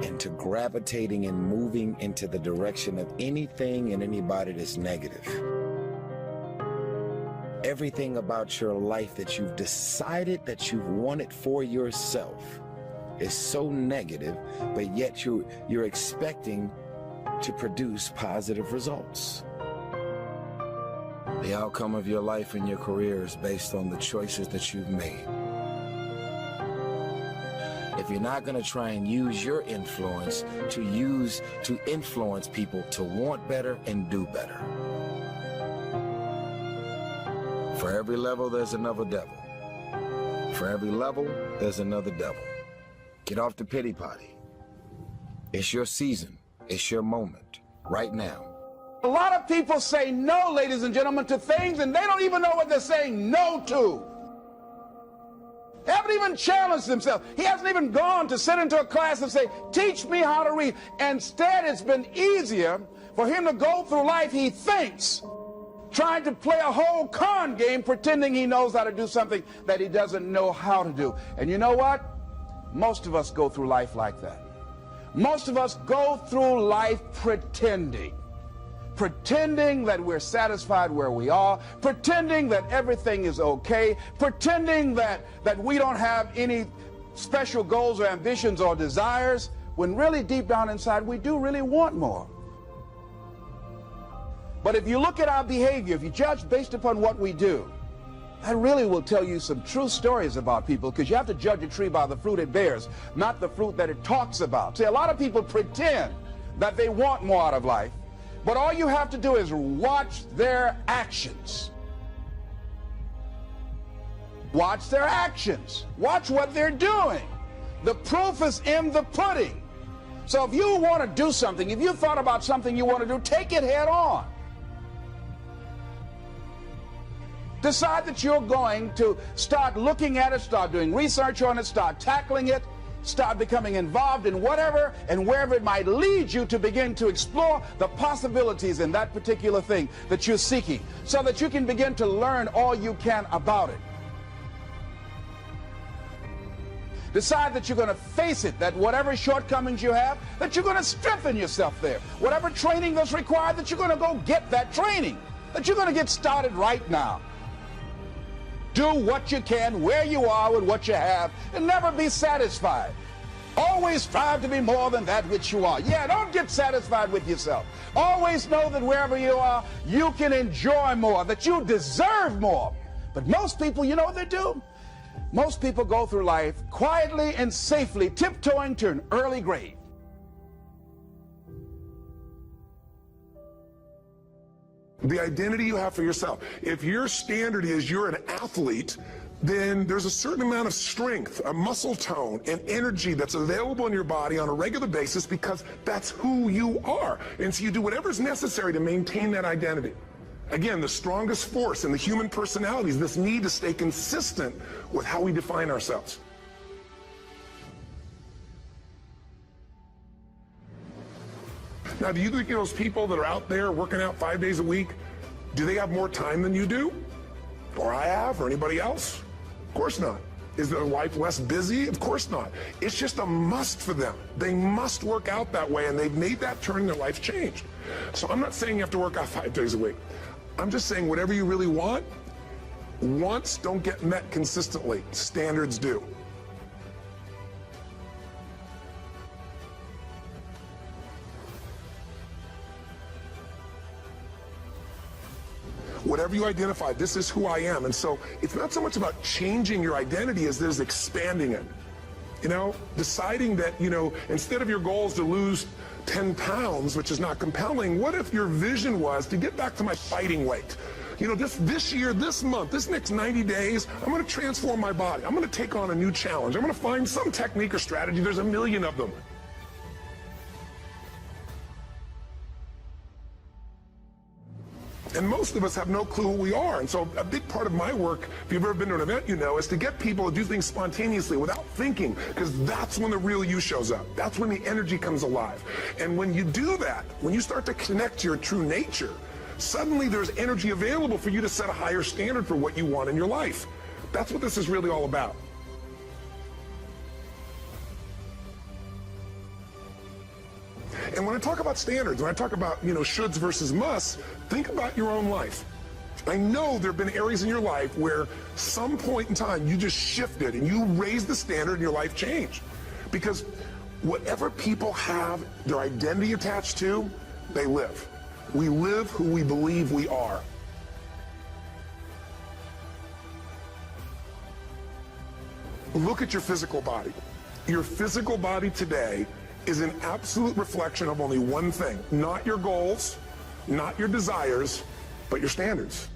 into gravitating and moving into the direction of anything and anybody that's negative. Everything about your life that you've decided that you've wanted for yourself is so negative, but yet you're expecting to produce positive results. The outcome of your life and your career is based on the choices that you've made. If you're not going to try and use your influence to influence people to want better and do better. For every level, there's another devil. For every level, there's another devil. Get off the pity potty. It's your season. It's your moment. Right now. A lot of people say no, ladies and gentlemen, to things, and they don't even know what they're saying no to. They haven't even challenged themselves. He hasn't even gone to sit into a class and say, teach me how to read. Instead, it's been easier for him to go through life, he thinks, trying to play a whole con game, pretending he knows how to do something that he doesn't know how to do. And you know what? Most of us go through life like that. Most of us go through life pretending that we're satisfied where we are, pretending that everything is okay, pretending that we don't have any special goals or ambitions or desires, when really deep down inside we do really want more. But if you look at our behavior, if you judge based upon what we do, that really will tell you some true stories about people, because you have to judge a tree by the fruit it bears, not the fruit that it talks about. See, a lot of people pretend that they want more out of life, but all you have to do is watch their actions. Watch their actions. Watch what they're doing. The proof is in the pudding. So if you want to do something, if you thought about something you want to do, take it head on. Decide that you're going to start looking at it, start doing research on it, start tackling it, start becoming involved in whatever and wherever it might lead you to begin to explore the possibilities in that particular thing that you're seeking, so that you can begin to learn all you can about it. Decide that you're going to face it, that whatever shortcomings you have, that you're going to strengthen yourself there. Whatever training that's required, that you're going to go get that training, that you're going to get started right now. Do what you can where you are with what you have and never be satisfied. Always strive to be more than that which you are. Yeah, don't get satisfied with yourself. Always know that wherever you are, you can enjoy more, that you deserve more. But most people, you know what they do? Most people go through life quietly and safely, tiptoeing to an early grave. The identity you have for yourself. If your standard is you're an athlete, then there's a certain amount of strength, a muscle tone, and energy that's available in your body on a regular basis because that's who you are. And so you do whatever's necessary to maintain that identity. Again, the strongest force in the human personality is this need to stay consistent with how we define ourselves. Now, do you think those people that are out there working out 5 days a week, do they have more time than you do? Or I have, or anybody else? Of course not. Is their life less busy? Of course not. It's just a must for them. They must work out that way, and they've made that turn in their life changed. So I'm not saying you have to work out 5 days a week. I'm just saying whatever you really want, wants don't get met consistently. Standards do. Whatever you identify, this is who I am. And so it's not so much about changing your identity as it is expanding it. You know, deciding that, you know, instead of your goal is to lose 10 pounds, which is not compelling, what if your vision was to get back to my fighting weight? You know, this year, this month, this next 90 days, I'm going to transform my body. I'm going to take on a new challenge. I'm going to find some technique or strategy. There's a million of them. And most of us have no clue who we are. And so a big part of my work, if you've ever been to an event, you know, is to get people to do things spontaneously without thinking, because that's when the real you shows up. That's when the energy comes alive. And when you do that, when you start to connect to your true nature, suddenly there's energy available for you to set a higher standard for what you want in your life. That's what this is really all about. And when I talk about standards, when I talk about, you know, shoulds versus musts, think about your own life. I know there have been areas in your life where some point in time you just shifted and you raised the standard and your life changed. Because whatever people have their identity attached to, they live. We live who we believe we are. Look at your physical body. Your physical body today is an absolute reflection of only one thing. Not your goals, not your desires, but your standards.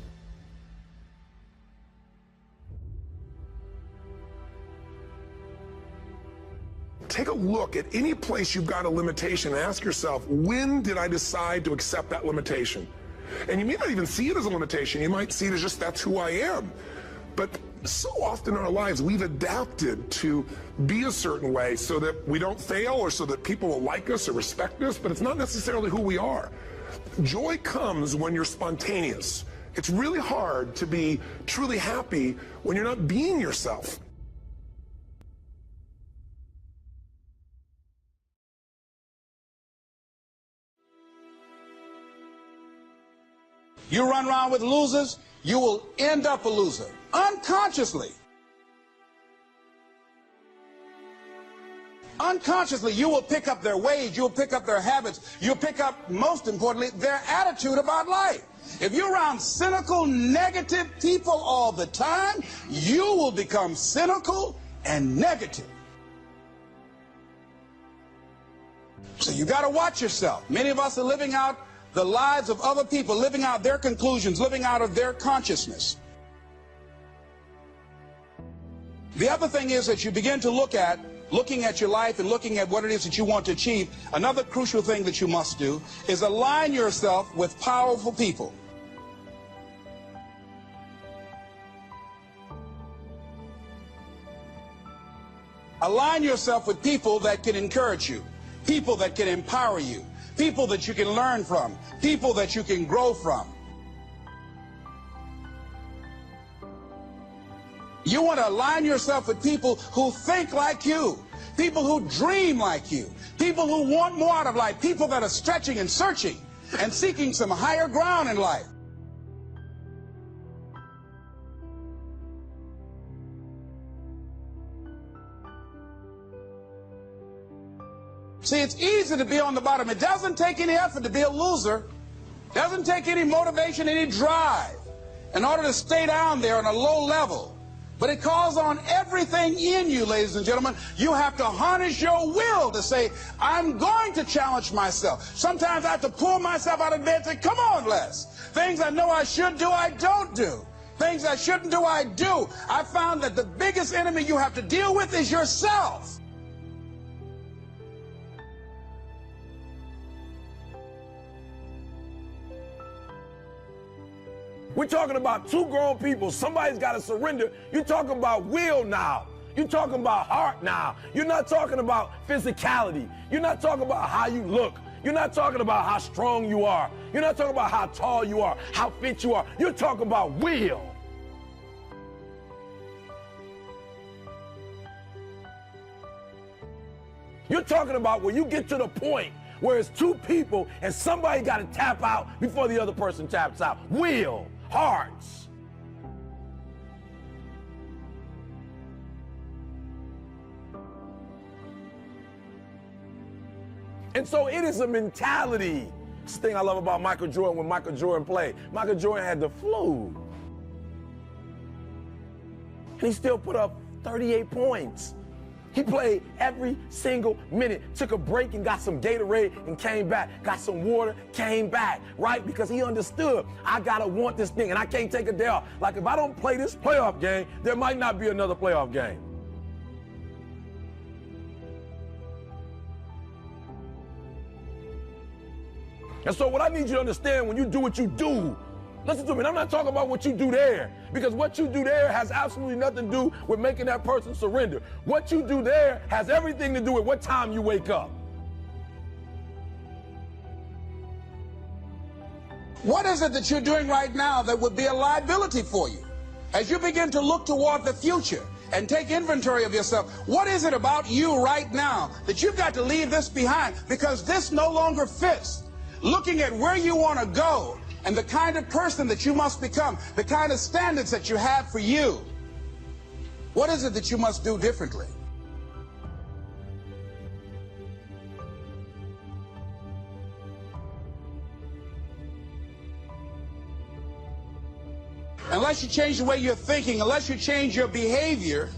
Take a look at any place you've got a limitation and ask yourself, when did I decide to accept that limitation? And you may not even see it as a limitation. You might see it as just that's who I am. But so often in our lives, we've adapted to be a certain way so that we don't fail or so that people will like us or respect us, but it's not necessarily who we are. Joy comes when you're spontaneous. It's really hard to be truly happy when you're not being yourself. You run around with losers, you will end up a loser, unconsciously. Unconsciously, you will pick up their ways, you'll pick up their habits, you'll pick up, most importantly, their attitude about life. If you're around cynical, negative people all the time, you will become cynical and negative. So you got to watch yourself. Many of us are living out the lives of other people, living out their conclusions, living out of their consciousness. The other thing is that you begin to looking at your life and looking at what it is that you want to achieve. Another crucial thing that you must do is align yourself with powerful people. Align yourself with people that can encourage you, people that can empower you, people that you can learn from, people that you can grow from. You want to align yourself with people who think like you, people who dream like you, people who want more out of life, people that are stretching and searching and seeking some higher ground in life. See, it's easy to be on the bottom. It doesn't take any effort to be a loser. It doesn't take any motivation, any drive in order to stay down there on a low level. But it calls on everything in you, ladies and gentlemen. You have to harness your will to say, I'm going to challenge myself. Sometimes I have to pull myself out of bed and say, come on, Les. Things I know I should do, I don't do. Things I shouldn't do, I do. I found that the biggest enemy you have to deal with is yourself. We're talking about two grown people. Somebody's got to surrender. You're talking about will now. You're talking about heart now. You're not talking about physicality. You're not talking about how you look. You're not talking about how strong you are. You're not talking about how tall you are, how fit you are. You're talking about will. You're talking about where you get to the point where it's two people and somebody got to tap out before the other person taps out. Will. Hearts. And so it is a mentality. It's the thing I love about Michael Jordan when Michael Jordan played. Michael Jordan had the flu. And he still put up 38 points. He played every single minute, took a break and got some Gatorade and came back, got some water, came back, right? Because he understood, I gotta want this thing and I can't take a day off. Like if I don't play this playoff game, there might not be another playoff game. And so what I need you to understand when you do what you do, listen to me, and I'm not talking about what you do there, because what you do there has absolutely nothing to do with making that person surrender. What you do there has everything to do with what time you wake up. What is it that you're doing right now that would be a liability for you? As you begin to look toward the future and take inventory of yourself, what is it about you right now that you've got to leave this behind because this no longer fits? Looking at where you want to go and the kind of person that you must become, the kind of standards that you have for you. What is it that you must do differently? Unless you change the way you're thinking, unless you change your behavior,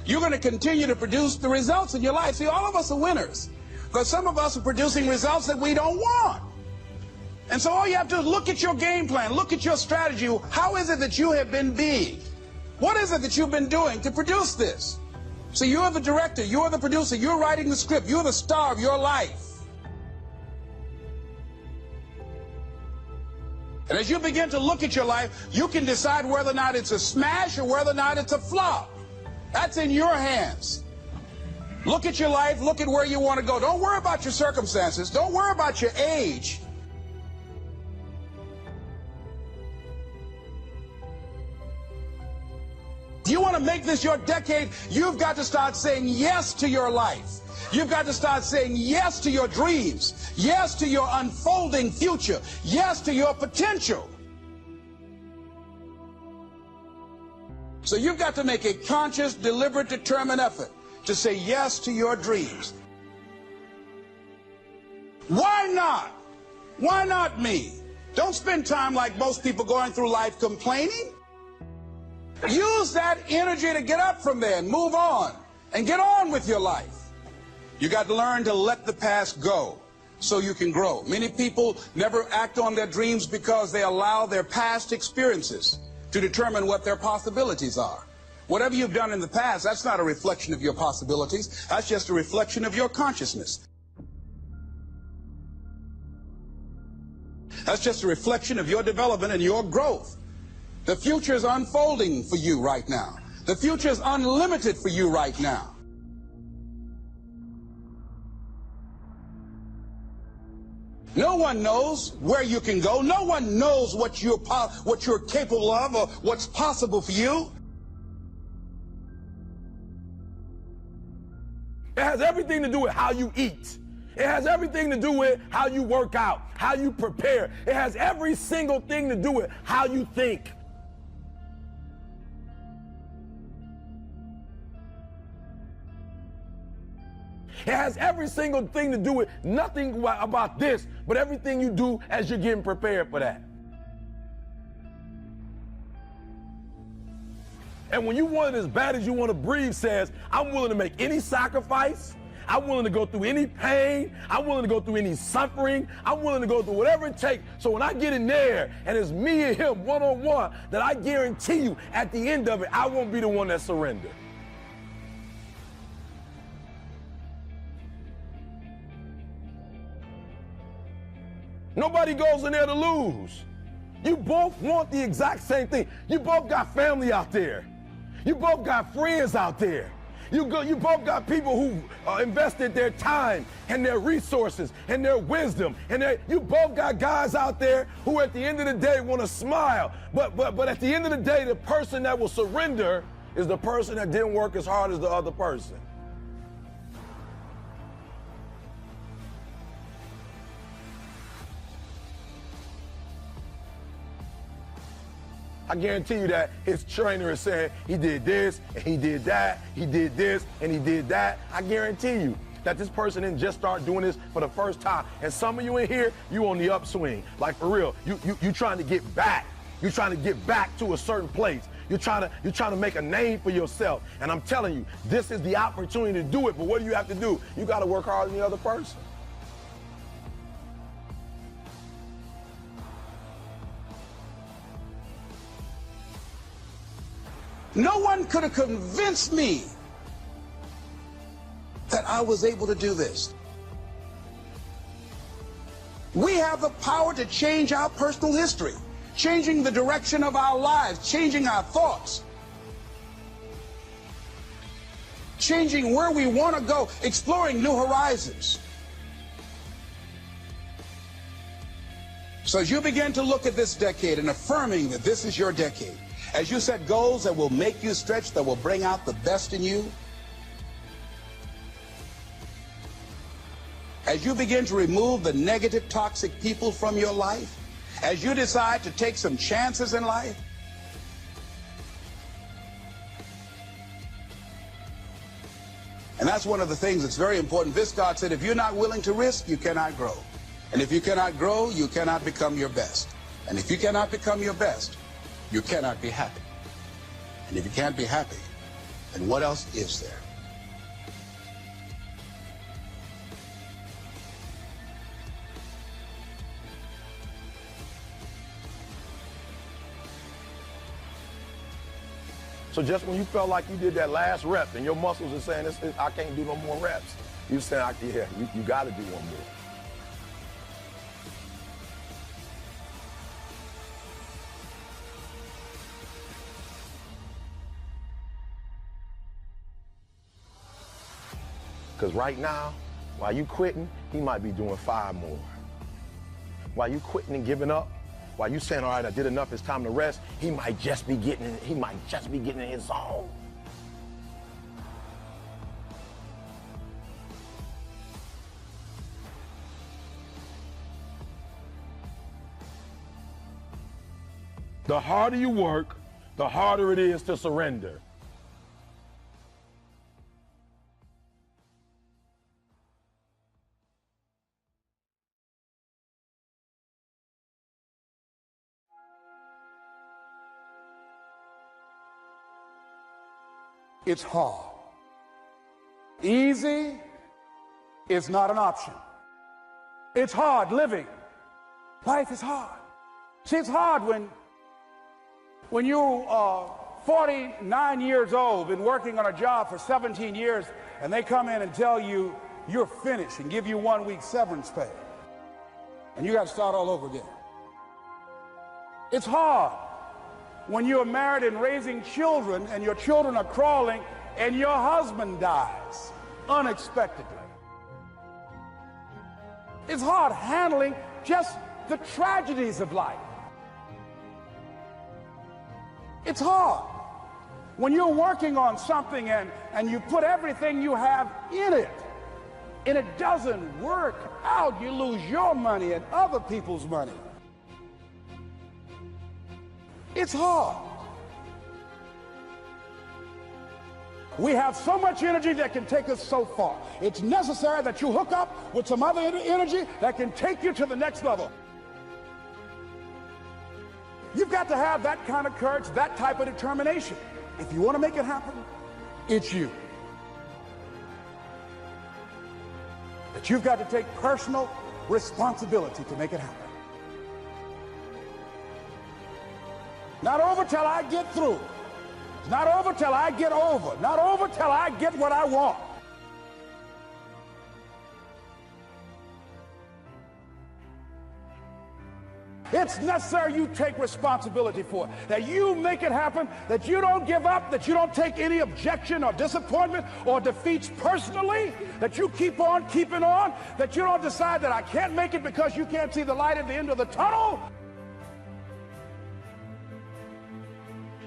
you're going to continue to produce the results in your life. See, all of us are winners, but some of us are producing results that we don't want. And so all you have to do is look at your game plan, look at your strategy. How is it that you have been being? What is it that you've been doing to produce this? So you're the director, you're the producer, you're writing the script, you're the star of your life. And as you begin to look at your life, you can decide whether or not it's a smash or whether or not it's a flop. That's in your hands. Look at your life, look at where you want to go. Don't worry about your circumstances. Don't worry about your age. If you want to make this your decade, you've got to start saying yes to your life. You've got to start saying yes to your dreams, yes to your unfolding future, yes to your potential. So you've got to make a conscious, deliberate, determined effort to say yes to your dreams. Why not? Why not me? Don't spend time like most people going through life complaining. Use that energy to get up from there and move on and get on with your life. You got to learn to let the past go so you can grow. Many people never act on their dreams because they allow their past experiences to determine what their possibilities are. Whatever you've done in the past, that's not a reflection of your possibilities. That's just a reflection of your consciousness. That's just a reflection of your development and your growth. The future is unfolding for you right now. The future is unlimited for you right now. No one knows where you can go. No one knows what you're capable of or what's possible for you. has everything to do with how you eat. It has everything to do with how you work out, how you prepare. It has every single thing to do with how you think. It has every single thing to do with nothing about this, but everything you do as you're getting prepared for that. And when you want it as bad as you want to breathe says, I'm willing to make any sacrifice. I'm willing to go through any pain. I'm willing to go through any suffering. I'm willing to go through whatever it takes. So when I get in there and it's me and him one-on-one, that I guarantee you at the end of it, I won't be the one that surrendered. Nobody goes in there to lose. You both want the exact same thing. You both got family out there. You both got friends out there. You both got people who invested their time and their resources and their wisdom. And you both got guys out there who at the end of the day want to smile. But at the end of the day, the person that will surrender is the person that didn't work as hard as the other person. I guarantee you that his trainer is saying he did this and he did that, he did this and he did that. I guarantee you that this person didn't just start doing this for the first time. And some of you in here, you on the upswing. Like for real, you trying to get back. You're trying to get back to a certain place. You're trying to make a name for yourself. And I'm telling you, this is the opportunity to do it. But what do you have to do? You got to work harder than the other person. No one could have convinced me that I was able to do this. We have the power to change our personal history, changing the direction of our lives, changing our thoughts, changing where we want to go, exploring new horizons. So as you begin to look at this decade and affirming that this is your decade, as you set goals that will make you stretch, that will bring out the best in you, as you begin to remove the negative, toxic people from your life, as you decide to take some chances in life, and that's one of the things that's very important. This God said, if you're not willing to risk, you cannot grow. And if you cannot grow, you cannot become your best. And if you cannot become your best, you cannot be happy. And if you can't be happy, then what else is there? So just when you felt like you did that last rep and your muscles are saying, I can't do no more reps, you saying, yeah, you got to do one more. Because right now, while you quitting, he might be doing 5 more. While you quitting and giving up, while you saying, all right, I did enough, it's time to rest, he might just be getting in his zone. The harder you work, the harder it is to surrender. It's hard. Easy is not an option. It's hard living. Life is hard. See, it's hard when you are 49 years old, been working on a job for 17 years, and they come in and tell you you're finished and give you 1 week severance pay. And you got to start all over again. It's hard when you're married and raising children and your children are crawling and your husband dies unexpectedly. It's hard handling just the tragedies of life. It's hard When you're working on something and you put everything you have in it, and it doesn't work out, you lose your money and other people's money. It's hard. We have so much energy that can take us so far. It's necessary that you hook up with some other energy that can take you to the next level. You've got to have that kind of courage, that type of determination. If you want to make it happen, it's you. But you've got to take personal responsibility to make it happen. Not over till I get through. It's not over till I get over. Not over till I get what I want. It's necessary you take responsibility for it, that you make it happen, that you don't give up, that you don't take any objection or disappointment or defeats personally, that you keep on keeping on, that you don't decide that I can't make it because you can't see the light at the end of the tunnel.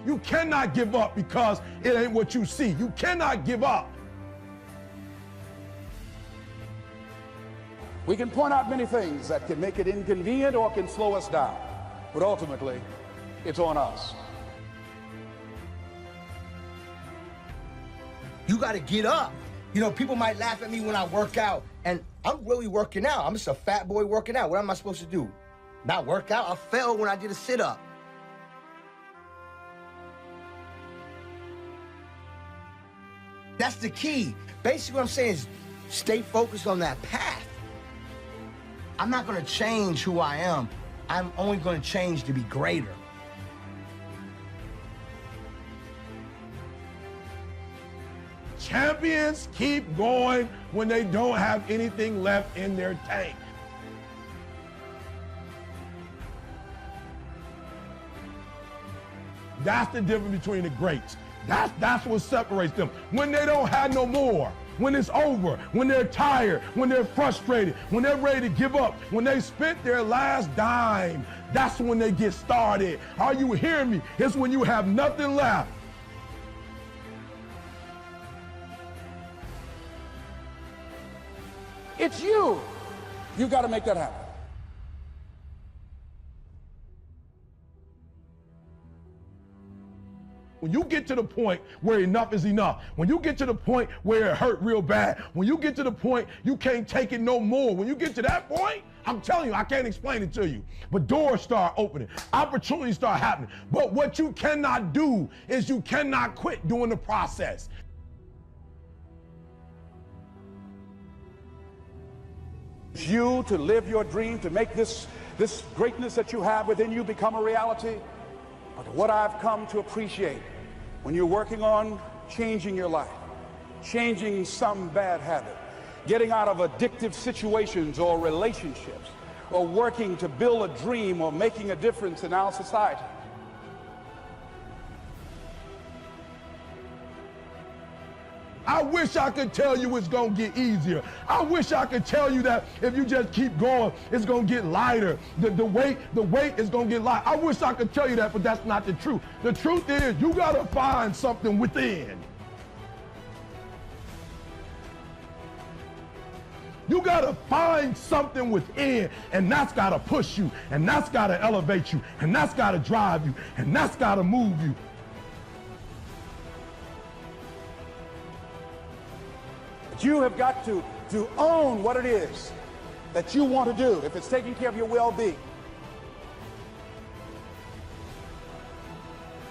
You cannot give up because it ain't what you see. You cannot give up. We can point out many things that can make it inconvenient or can slow us down, but ultimately, it's on us. You got to get up. You know, people might laugh at me when I work out, and I'm really working out. I'm just a fat boy working out. What am I supposed to do? Not work out? I fell when I did a sit-up. That's the key. Basically, what I'm saying is stay focused on that path. I'm not going to change who I am. I'm only going to change to be greater. Champions keep going when they don't have anything left in their tank. That's the difference between the greats. That's what separates them. When they don't have no more, when it's over, when they're tired, when they're frustrated, when they're ready to give up, when they spent their last dime, that's when they get started. Are you hearing me? It's when you have nothing left. It's you. You got to make that happen. When you get to the point where enough is enough, when you get to the point where it hurt real bad, when you get to the point you can't take it no more, when you get to that point, I'm telling you, I can't explain it to you, but doors start opening, opportunities start happening. But what you cannot do is you cannot quit during the process. It's you to live your dream, to make this greatness that you have within you become a reality. But what I've come to appreciate when you're working on changing your life, changing some bad habit, getting out of addictive situations or relationships, or working to build a dream or making a difference in our society. I wish I could tell you it's gonna get easier. I wish I could tell you that if you just keep going, it's gonna get lighter. The weight is gonna get light. I wish I could tell you that, but that's not the truth. The truth is you gotta find something within. You gotta find something within, and that's gotta push you, and that's gotta elevate you, and that's gotta drive you, and that's gotta move you. You have got to own what it is that you want to do, if it's taking care of your well-being.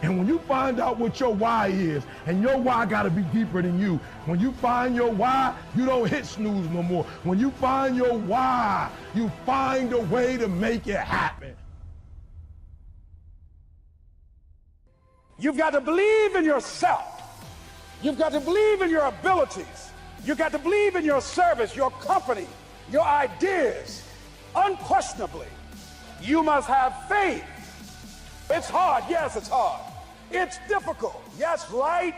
And when you find out what your why is, and your why got to be deeper than you, when you find your why, you don't hit snooze no more. When you find your why, you find a way to make it happen. You've got to believe in yourself. You've got to believe in your abilities. You've got to believe in your service, your company, your ideas. Unquestionably, you must have faith. It's hard. Yes, it's hard. It's difficult. Yes, right.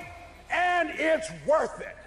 And it's worth it.